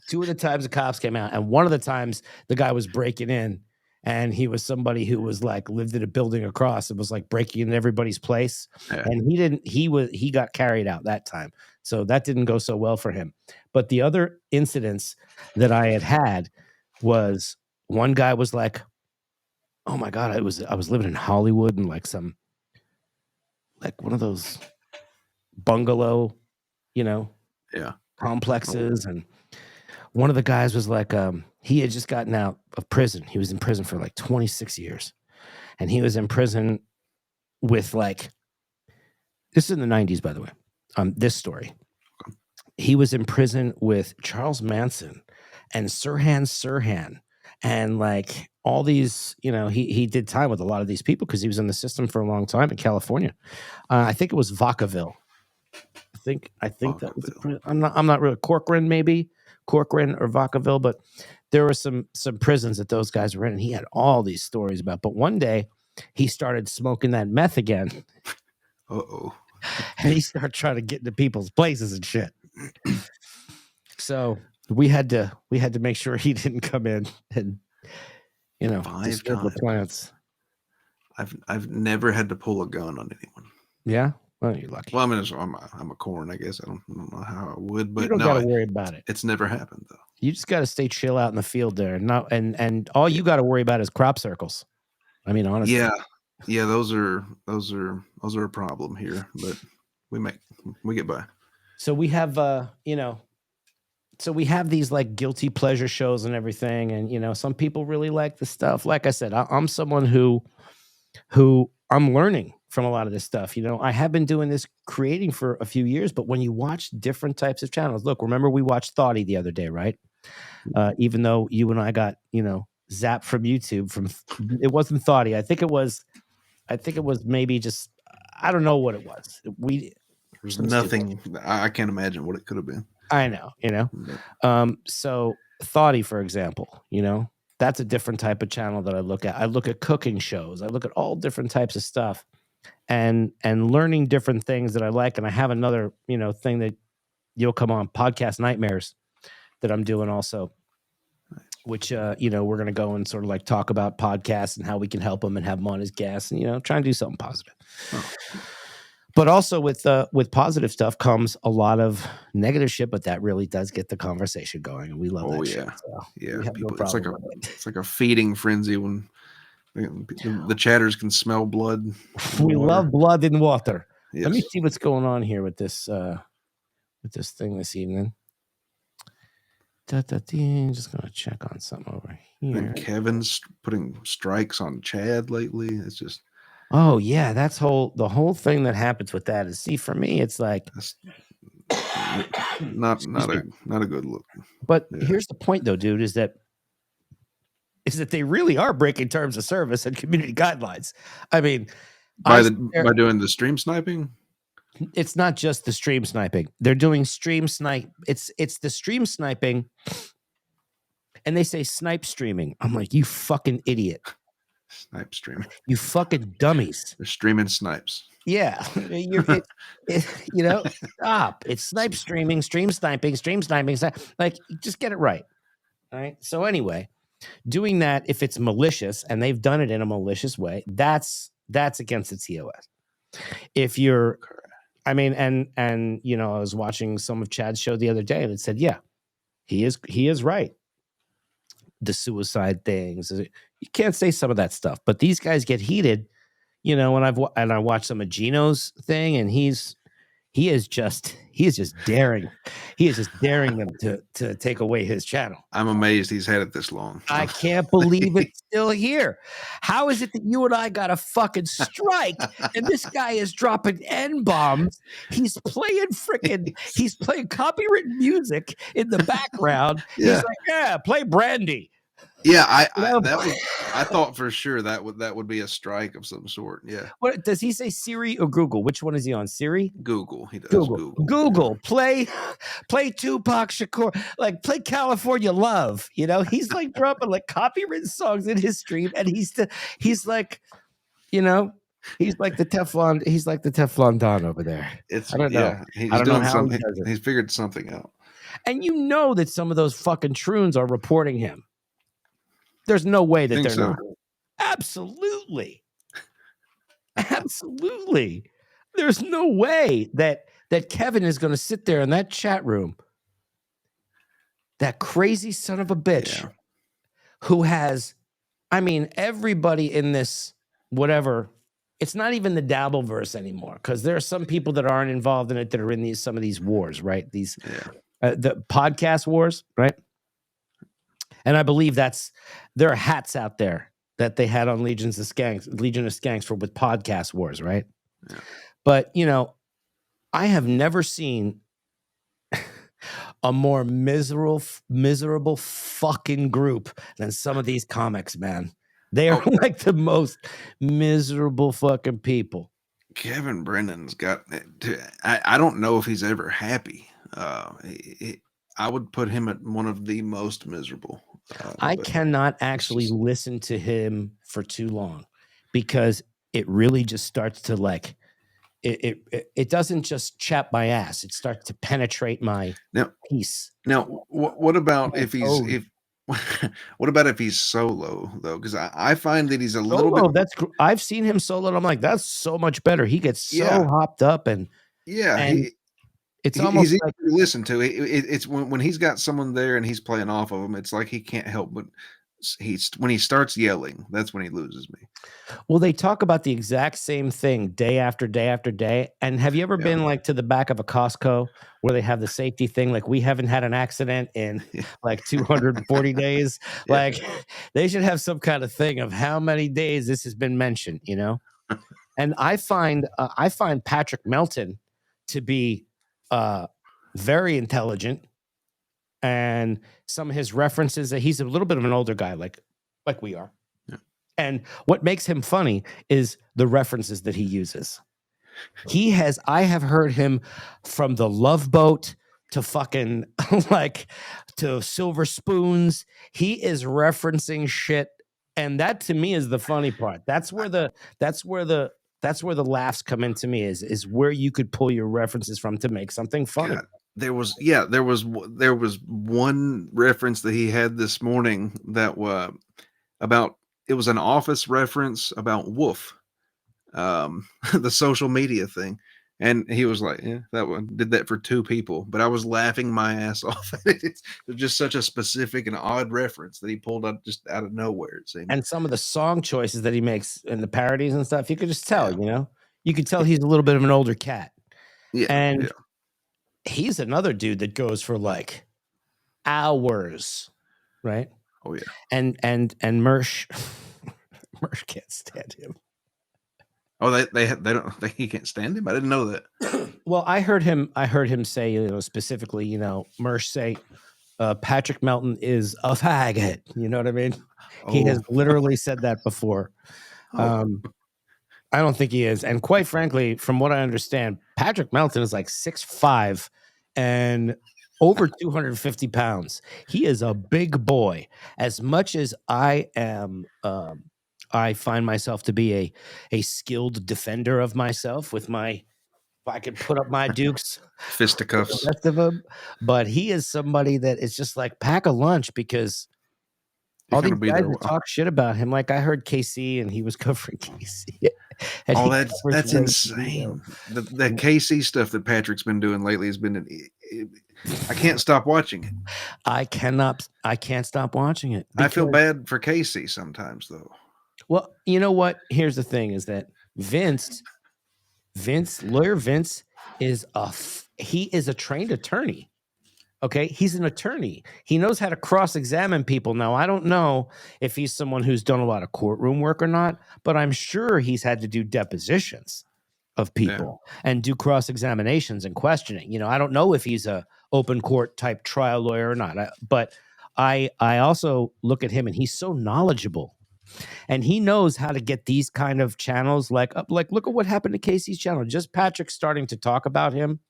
A: 2 of the times the cops came out, and one of the times the guy was breaking in, and he was somebody who was like lived in a building across. It was like breaking in everybody's place, and he got carried out that time. So that didn't go so well for him. But the other incidents that I had was one guy was like, oh my God, I was living in Hollywood and like one of those bungalow, you know, complexes. And one of the guys was like, he had just gotten out of prison. He was in prison for like 26 years. And he was in prison with like, this is in the 90s, by the way. This story. He was in prison with Charles Manson and Sirhan and like all these, you know, he did time with a lot of these people because he was in the system for a long time in California. I think it was Vacaville. I think that was I'm not really Corcoran or Vacaville, but there were some prisons that those guys were in, and he had all these stories about. But one day he started smoking that meth again.
B: Uh-oh.
A: And he started trying to get into people's places and shit. So we had to make sure he didn't come in and, you know, disturb the plants.
B: I've never had to pull a gun on anyone.
A: Yeah. Well, you're lucky.
B: Well, I mean, I'm a corn, I guess. I don't know how I would, but
A: you don't gotta worry about it.
B: It's never happened though.
A: You just gotta stay chill out in the field there, and all you gotta worry about is crop circles. I mean, honestly.
B: Yeah, those are a problem here, but we get by.
A: So we have we have these like guilty pleasure shows and everything, and you know, some people really like the stuff. Like I said, I'm someone who I'm learning from a lot of this stuff. You know, I have been doing this creating for a few years, but when you watch different types of channels, look, remember we watched Thoughty the other day, right? Even though you and I got, you know, zapped from YouTube it wasn't Thoughty. I think it was maybe just, I don't know what it was.
B: There's nothing. I can't imagine what it could have been.
A: I know, you know. So Thoughty, for example, you know, that's a different type of channel that I look at. I look at cooking shows. I look at all different types of stuff. and learning different things that I like. And I have another, thing that you'll come on, Podcast Nightmares, that I'm doing also, which, we're going to go and sort of like talk about podcasts and how we can help them and have them on as guests and, try and do something positive.
B: Oh.
A: But also with positive stuff comes a lot of negative shit, but that really does get the conversation going. And we love that shit. So we have
B: people,
A: no problem
B: it's like a feeding frenzy when the chatters can smell blood.
A: We love blood in water.
B: Yes.
A: Let me see what's going on here with this thing this evening. Just gonna check on something over here.
B: And Kevin's putting strikes on Chad lately. It's just
A: the whole thing that happens with that is, see, for me, it's like
B: not a good look.
A: But here's the point, though, dude, is that they really are breaking terms of service and community guidelines. I mean,
B: by doing the stream sniping.
A: It's not just the stream sniping. They're doing stream snipe. It's the stream sniping, and they say snipe streaming. I'm like, you fucking idiot.
B: Snipe streaming.
A: You fucking dummies.
B: They're streaming snipes.
A: Yeah. Stop. It's snipe streaming, stream sniping. Like, just get it right. All right. So anyway, doing that, if it's malicious, and they've done it in a malicious way, that's against the TOS. If you're, I mean, and I was watching some of Chad's show the other day, and it said, yeah, he is right. The suicide things, you can't say some of that stuff, but these guys get heated, and I watched some of Gino's thing, and he is just daring. He is just daring them to take away his channel.
B: I'm amazed he's had it this long.
A: I can't believe it's still here. How is it that you and I got a fucking strike and this guy is dropping N-bombs? He's playing copywritten music in the background.
B: Yeah.
A: He's like, yeah, play Brandy.
B: Yeah, I thought for sure that would be a strike of some sort. Yeah.
A: What does he say? Siri or Google? Which one is he on? Siri?
B: Google. He does
A: Google. Play Tupac Shakur. Like, play California Love. He's like dropping like copywritten songs in his stream, and he's like, he's like the Teflon. He's like the Teflon Don over there.
B: I don't know. Yeah, he's doing something. He's figured something out.
A: And that some of those fucking troons are reporting him. There's no way that they're not. Absolutely. There's no way that Kevin is going to sit there in that chat room, that crazy son of a bitch, who has, I mean, everybody in this, whatever, it's not even the Dabbleverse anymore, because there are some people that aren't involved in it that are in some of these wars, right? These the podcast wars, right? And I believe there are hats out there that they had on Legion of Skanks with podcast wars, right? Yeah. But I have never seen a more miserable fucking group than some of these comics, man. They are like the most miserable fucking people.
B: Kevin Brennan's got. I don't know if he's ever happy. I would put him at one of the most miserable.
A: I cannot actually listen to him for too long, because it really just starts to like, it doesn't just chap my ass. It starts to penetrate my peace.
B: Now, what about if what about if he's solo though? Because I find that he's a little bit.
A: I've seen him solo, and I'm like, that's so much better. He gets so hopped up and it's almost
B: easy
A: like
B: to listen to. It's when he's got someone there and he's playing off of him, it's like he can't help but when he starts yelling, that's when he loses me.
A: Well, they talk about the exact same thing day after day after day. And have you ever been like to the back of a Costco where they have the safety thing? Like, we haven't had an accident in like 240 days. Like, they should have some kind of thing of how many days this has been mentioned, And I find Patrick Melton to be very intelligent, and some of his references, that he's a little bit of an older guy, like we are. Yeah. And what makes him funny is the references that he uses. I have heard him from the Love Boat to fucking to Silver Spoons. He is referencing shit. And that to me is the funny part. That's where the That's where the laughs come into me. Is where you could pull your references from to make something funny.
B: God, there was one reference that he had this morning that was about. It was an Office reference about Woof, the social media thing. And he was like, yeah, that one did that for 2 people. But I was laughing my ass off. It's just such a specific and odd reference that he pulled out just out of nowhere, it seemed.
A: And some of the song choices that he makes and the parodies and stuff, you could just tell, you could tell he's a little bit of an older cat.
B: Yeah.
A: And he's another dude that goes for like hours, right?
B: Oh yeah.
A: And Mersh can't stand him.
B: Oh, they don't. He can't stand him. I didn't know that.
A: Well, I heard him say, specifically, Mersh say, Patrick Melton is a faggot. You know what I mean? Oh. He has literally said that before. I don't think he is. And quite frankly, from what I understand, Patrick Melton is like 6'5" and over 250 pounds. He is a big boy. As much as I am, I find myself to be a skilled defender of myself with my, if I could put up my dukes,
B: fisticuffs,
A: the rest of them. But he is somebody that is just like pack a lunch, because all these guys that talk shit about him. Like I heard KC and he was covering KC.
B: That's insane. The KC stuff that Patrick's been doing lately has been. I can't stop watching it.
A: I can't stop watching it.
B: I feel bad for Casey sometimes, though.
A: Well, you know what? Here's the thing: is that lawyer Vince is he is a trained attorney. Okay, he's an attorney. He knows how to cross-examine people. Now, I don't know if he's someone who's done a lot of courtroom work or not, but I'm sure he's had to do depositions of people and do cross-examinations and questioning. I don't know if he's a open court type trial lawyer or not, but I also look at him and he's so knowledgeable. And he knows how to get these kind of channels like look at what happened to Casey's channel. Just Patrick starting to talk about him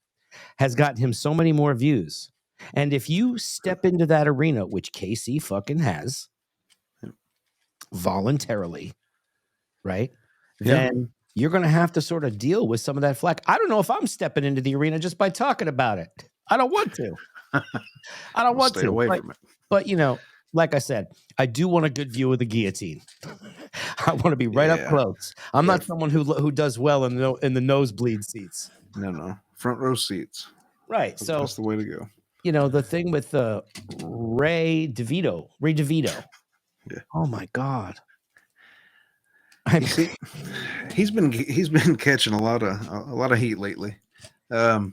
A: has gotten him so many more views. And if you step into that arena, which Casey fucking has voluntarily, right? Then you're going to have to sort of deal with some of that flack. I don't know if I'm stepping into the arena just by talking about it. I don't want to. I don't want to. Stay away from it. But, like I said, I do want a good view of the guillotine. I want to be right up close. I'm not someone who does well in the nosebleed seats.
B: No. Front row seats.
A: Right. So
B: that's the way to go.
A: The thing with Ray DeVito. Yeah. Oh my God.
B: He's been catching a lot of heat lately. I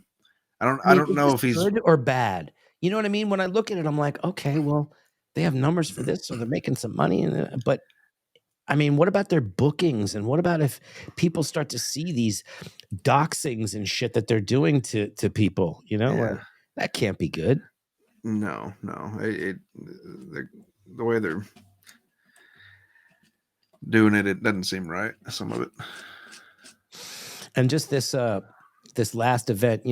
B: don't know if he's
A: good or bad. You know what I mean? When I look at it, I'm like, okay, well, they have numbers for this, so they're making some money. But I mean, what about their bookings? And what about if people start to see these doxings and shit that they're doing to people? Like, that can't be good.
B: No. The way they're doing it, it doesn't seem right. Some of it.
A: And just this last event,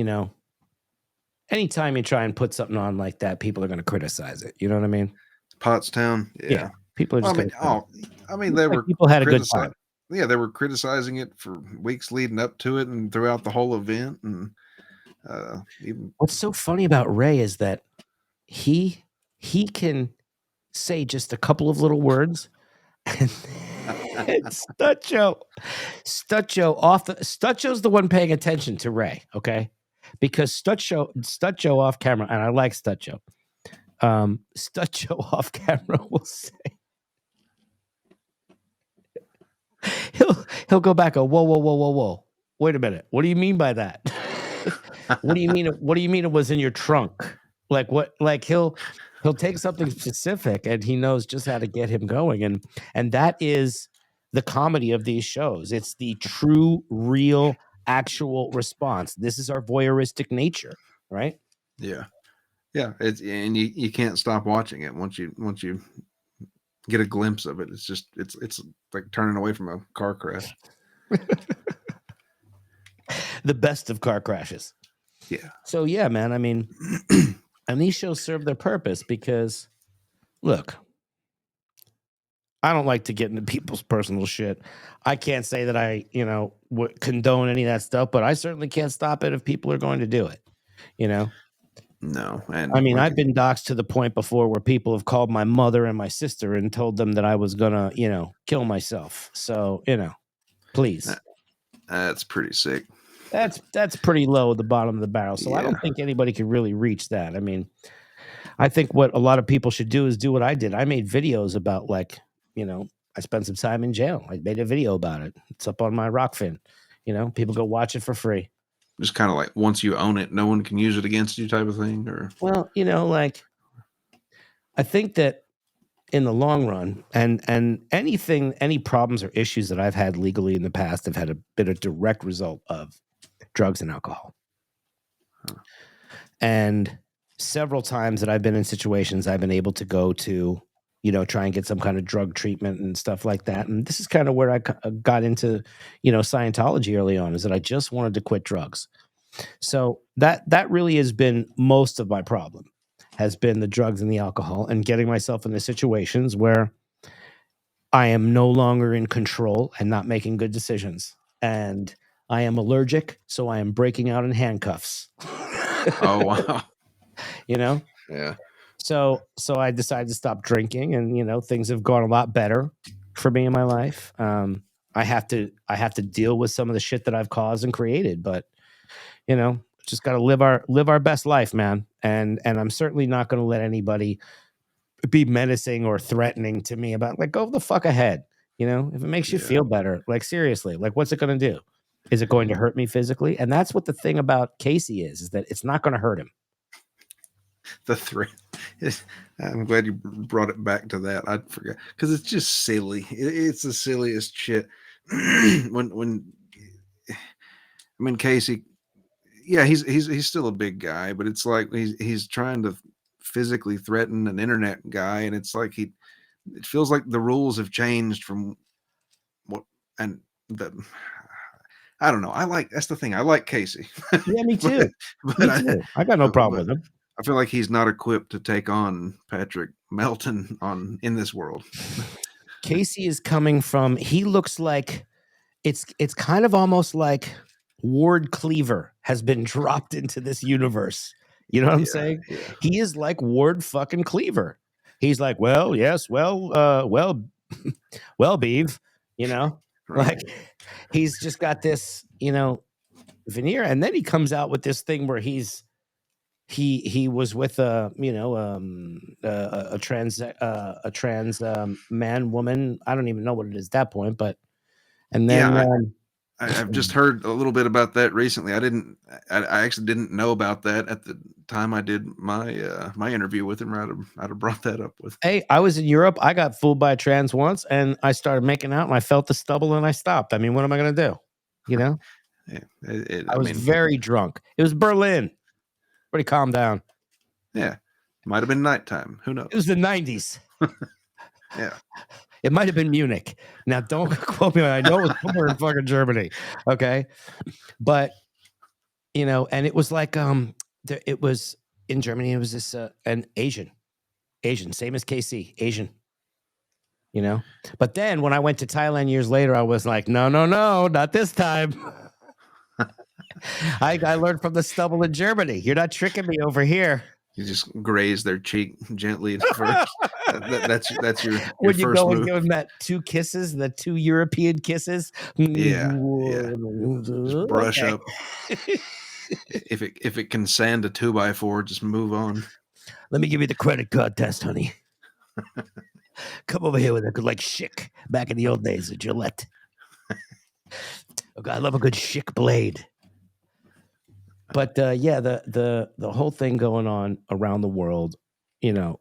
A: anytime you try and put something on like that, people are going to criticize it. You know what I mean?
B: Pottstown. Yeah.
A: People are just
B: they were
A: people had a good time.
B: Yeah, they were criticizing it for weeks leading up to it and throughout the whole event. And
A: what's so funny about Ray is that he can say just a couple of little words, and Stutcho's the one paying attention to Ray, okay? Because Stutcho off camera, and I like Stutcho. Stutcho off camera will say, he'll go back. Whoa. Wait a minute. What do you mean by that? What do you mean it was in your trunk? Like what? Like he'll take something specific and he knows just how to get him going. And that is the comedy of these shows. It's the true, real, actual response. This is our voyeuristic nature, right?
B: Yeah. And you can't stop watching it once you get a glimpse of it. It's like turning away from a car crash.
A: The best of car crashes.
B: Yeah.
A: So yeah, man. I mean, and these shows serve their purpose because, look, I don't like to get into people's personal shit. I can't say that I, would condone any of that stuff, but I certainly can't stop it if people are going to do it.
B: No, and
A: I mean, I've been doxxed to the point before where people have called my mother and my sister and told them that I was gonna, kill myself. So, please.
B: That's pretty sick.
A: That's pretty low at the bottom of the barrel. So I don't think anybody could really reach that. I mean, I think what a lot of people should do is do what I did. I made videos about I spent some time in jail. I made a video about it. It's up on my Rockfin. People go watch it for free.
B: Just kind of like once you own it, no one can use it against you type of thing, or
A: well, I think that in the long run, and any problems or issues that I've had legally in the past have had been a direct result of drugs and alcohol. And several times that I've been in situations, I've been able to go to, try and get some kind of drug treatment and stuff like that. And this is kind of where I got into, Scientology early on, is that I just wanted to quit drugs. So that really has been most of my problem, has been the drugs and the alcohol, and getting myself into situations where I am no longer in control and not making good decisions. And I am allergic, so I am breaking out in handcuffs.
B: Oh, wow.
A: Yeah. So I decided to stop drinking, and things have gone a lot better for me in my life. I have to deal with some of the shit that I've caused and created, but just got to live our best life, man. And I'm certainly not going to let anybody be menacing or threatening to me about, like, go the fuck ahead. If it makes you feel better, like, seriously, like, what's it going to do? Is it going to hurt me physically? And that's what the thing about Casey is that it's not going to hurt him.
B: The threat. I'm glad you brought it back to that. I forgot, because it's just silly. It's the silliest shit. when Casey, yeah, he's still a big guy, but it's like he's trying to physically threaten an internet guy, and it's like it feels like the rules have changed from what, and I don't know. That's the thing. I like Casey.
A: Yeah, me too. Me too. I got no problem with him.
B: I feel like he's not equipped to take on Patrick Melton in this world.
A: Casey is coming from, he looks like it's kind of almost like Ward Cleaver has been dropped into this universe. You know what I'm saying? Yeah. He is like Ward fucking Cleaver. He's like, well, yes, well, Beeve, right. Like, he's just got this, veneer, and then he comes out with this thing where he was with a trans man, woman. I don't even know what it is at that point, but and then
B: I've just heard a little bit about that recently. I actually didn't know about that at the time I did my my interview with him. I'd have brought that up with.
A: Hey, I was in Europe. I got fooled by a trans once, and I started making out, and I felt the stubble, and I stopped. I mean, what am I going to do?
B: Yeah,
A: I was very drunk. It was Berlin. Pretty calm down.
B: Yeah, might have been nighttime. Who knows?
A: It was the 90s.
B: Yeah.
A: It might have been Munich. Now, don't quote me. I know it was somewhere in fucking Germany. Okay. But, and it was like, it was in Germany. It was this, an Asian, same as KC, Asian, But then when I went to Thailand years later, I was like, no, not this time. I learned from the stubble in Germany. You're not tricking me over here.
B: You just graze their cheek gently at first. that's your
A: when you
B: first
A: go
B: move.
A: And give them that 2 kisses, the 2 European kisses.
B: Yeah. Just brush up. If it can sand a 2x4, just move on.
A: Let me give you the credit card test, honey. Come over here with a good, like, Schick back in the old days at Gillette. Okay, I love a good Schick blade. But the whole thing going on around the world, I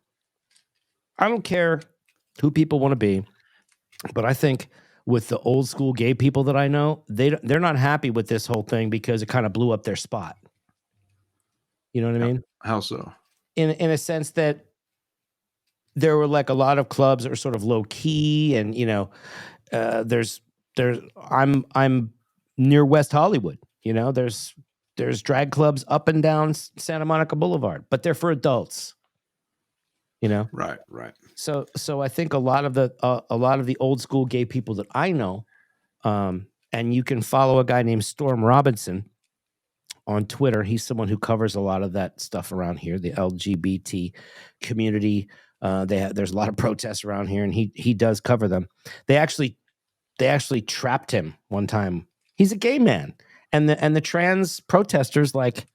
A: don't care who people want to be, but I think with the old school gay people that I know, they're not happy with this whole thing because it kind of blew up their spot. You know what I mean?
B: How so?
A: In a sense that there were like a lot of clubs that were sort of low key, and I'm near West Hollywood. There's drag clubs up and down Santa Monica Boulevard, but they're for adults. you know?
B: Right.
A: So I think a lot of the old school gay people that I know, and you can follow a guy named Storm Robinson on Twitter. He's someone who covers a lot of that stuff around here, the LGBT community. There's a lot of protests around here, and he does cover them. They actually trapped him one time. He's a gay man, and the trans protesters like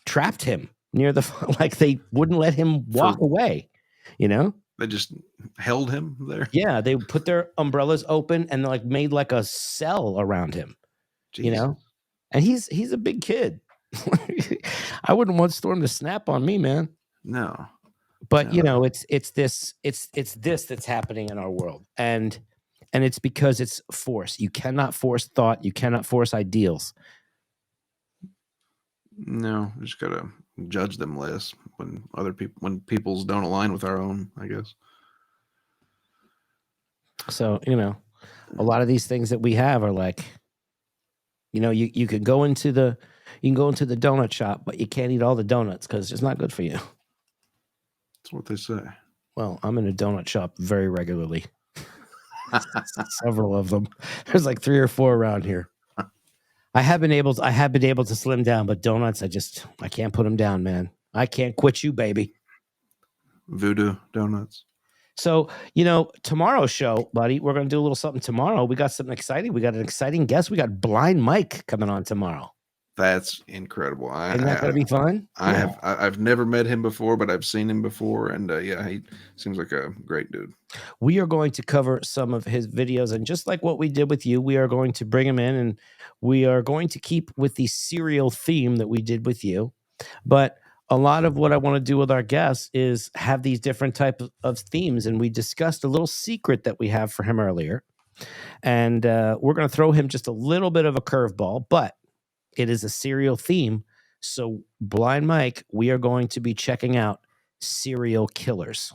A: trapped him near the like they wouldn't let him walk away. You know,
B: they just held him there.
A: Yeah, they put their umbrellas open and like made like a cell around him. Jesus. You know, and he's a big kid. I wouldn't want Storm to snap on me, man.
B: No.
A: But you know, it's this that's happening in our world, and it's because it's force. You cannot force thought. You cannot force ideals.
B: No, we just gotta judge them less when people's don't align with our own, I guess.
A: So, you know, a lot of these things that we have are like, you know, you can go into the donut shop, but you can't eat all the donuts because it's not good for you.
B: That's what they say.
A: Well, I'm in a donut shop very regularly. Several of them. There's like 3 or 4 around here. I have been able to slim down, but donuts, I can't put them down, man. I can't quit you, baby.
B: Voodoo donuts.
A: So, you know, tomorrow's show, buddy, we're going to do a little something tomorrow. We got something exciting. We got an exciting guest. We got Blind Mike coming on tomorrow.
B: That's incredible.
A: Isn't that going to be fun?
B: I've never met him before, but I've seen him before. And he seems like a great dude.
A: We are going to cover some of his videos. And just like what we did with you, we are going to bring him in and we are going to keep with the serial theme that we did with you. But a lot of what I want to do with our guests is have these different types of themes. And we discussed a little secret that we have for him earlier. And we're going to throw him just a little bit of a curveball, but it is a serial theme. So, Blind Mike, we are going to be checking out serial killers.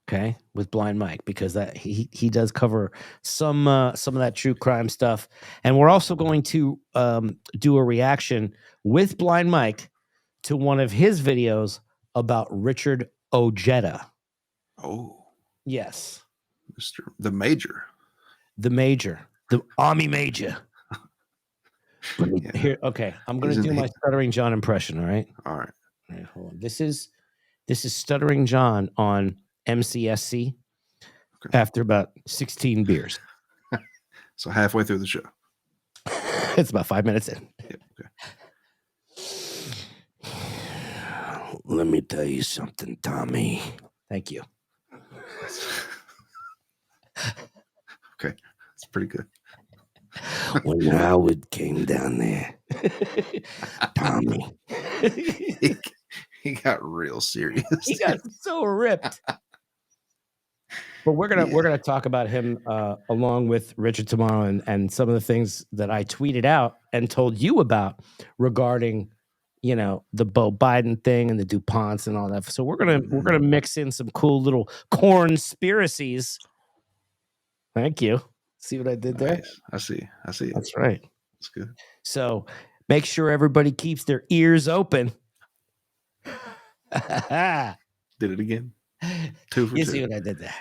A: Okay, with Blind Mike, because that he does cover some of that true crime stuff. And we're also going to do a reaction with Blind Mike to one of his videos about Richard Ojeda.
B: Oh.
A: Yes.
B: The Major.
A: The Army Major. Here, okay. I'm going to do my Stuttering John impression, all right?
B: All right.
A: Hold on. This is Stuttering John on MCSC after about 16 beers.
B: So halfway through the show.
A: It's about 5 minutes in.
B: Yep, okay.
C: Let me tell you something, Tommy.
A: Thank you.
B: Okay. That's pretty good.
C: When Howard came down there, Tommy,
B: he got real serious.
A: He got so ripped. But we're gonna talk about him along with Richard tomorrow, and some of the things that I tweeted out and told you about regarding, you know, the Beau Biden thing and the DuPonts and all that. So we're gonna mix in some cool little cornspiracies. Thank you. See what I did there?
B: Nice. I see.
A: That's right.
B: That's good.
A: So make sure everybody keeps their ears open.
B: Did it again. 2 for 2.
A: You see what I did there?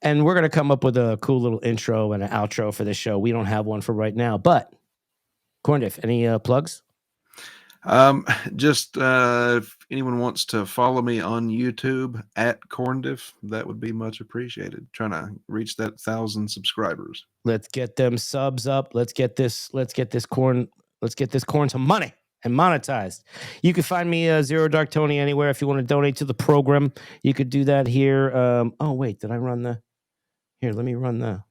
A: And we're going to come up with a cool little intro and an outro for the show. We don't have one for right now, but Corndiff, any plugs?
B: Just if anyone wants to follow me on YouTube at Corndiff, that would be much appreciated. Trying to reach that 1,000 subscribers.
A: Let's get them subs up. Let's get this corn some money and monetized. You can find me Zero Dark Tony anywhere. If you want to donate to the program, you could do that here. Oh wait, did I run the? Here, let me run the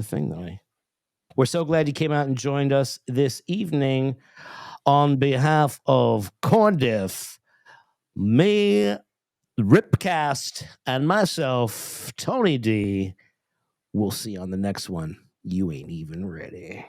A: thing that We're so glad you came out and joined us this evening. On behalf of Corndiff, me, RipCast, and myself, Tony D, we'll see you on the next one. You ain't even ready.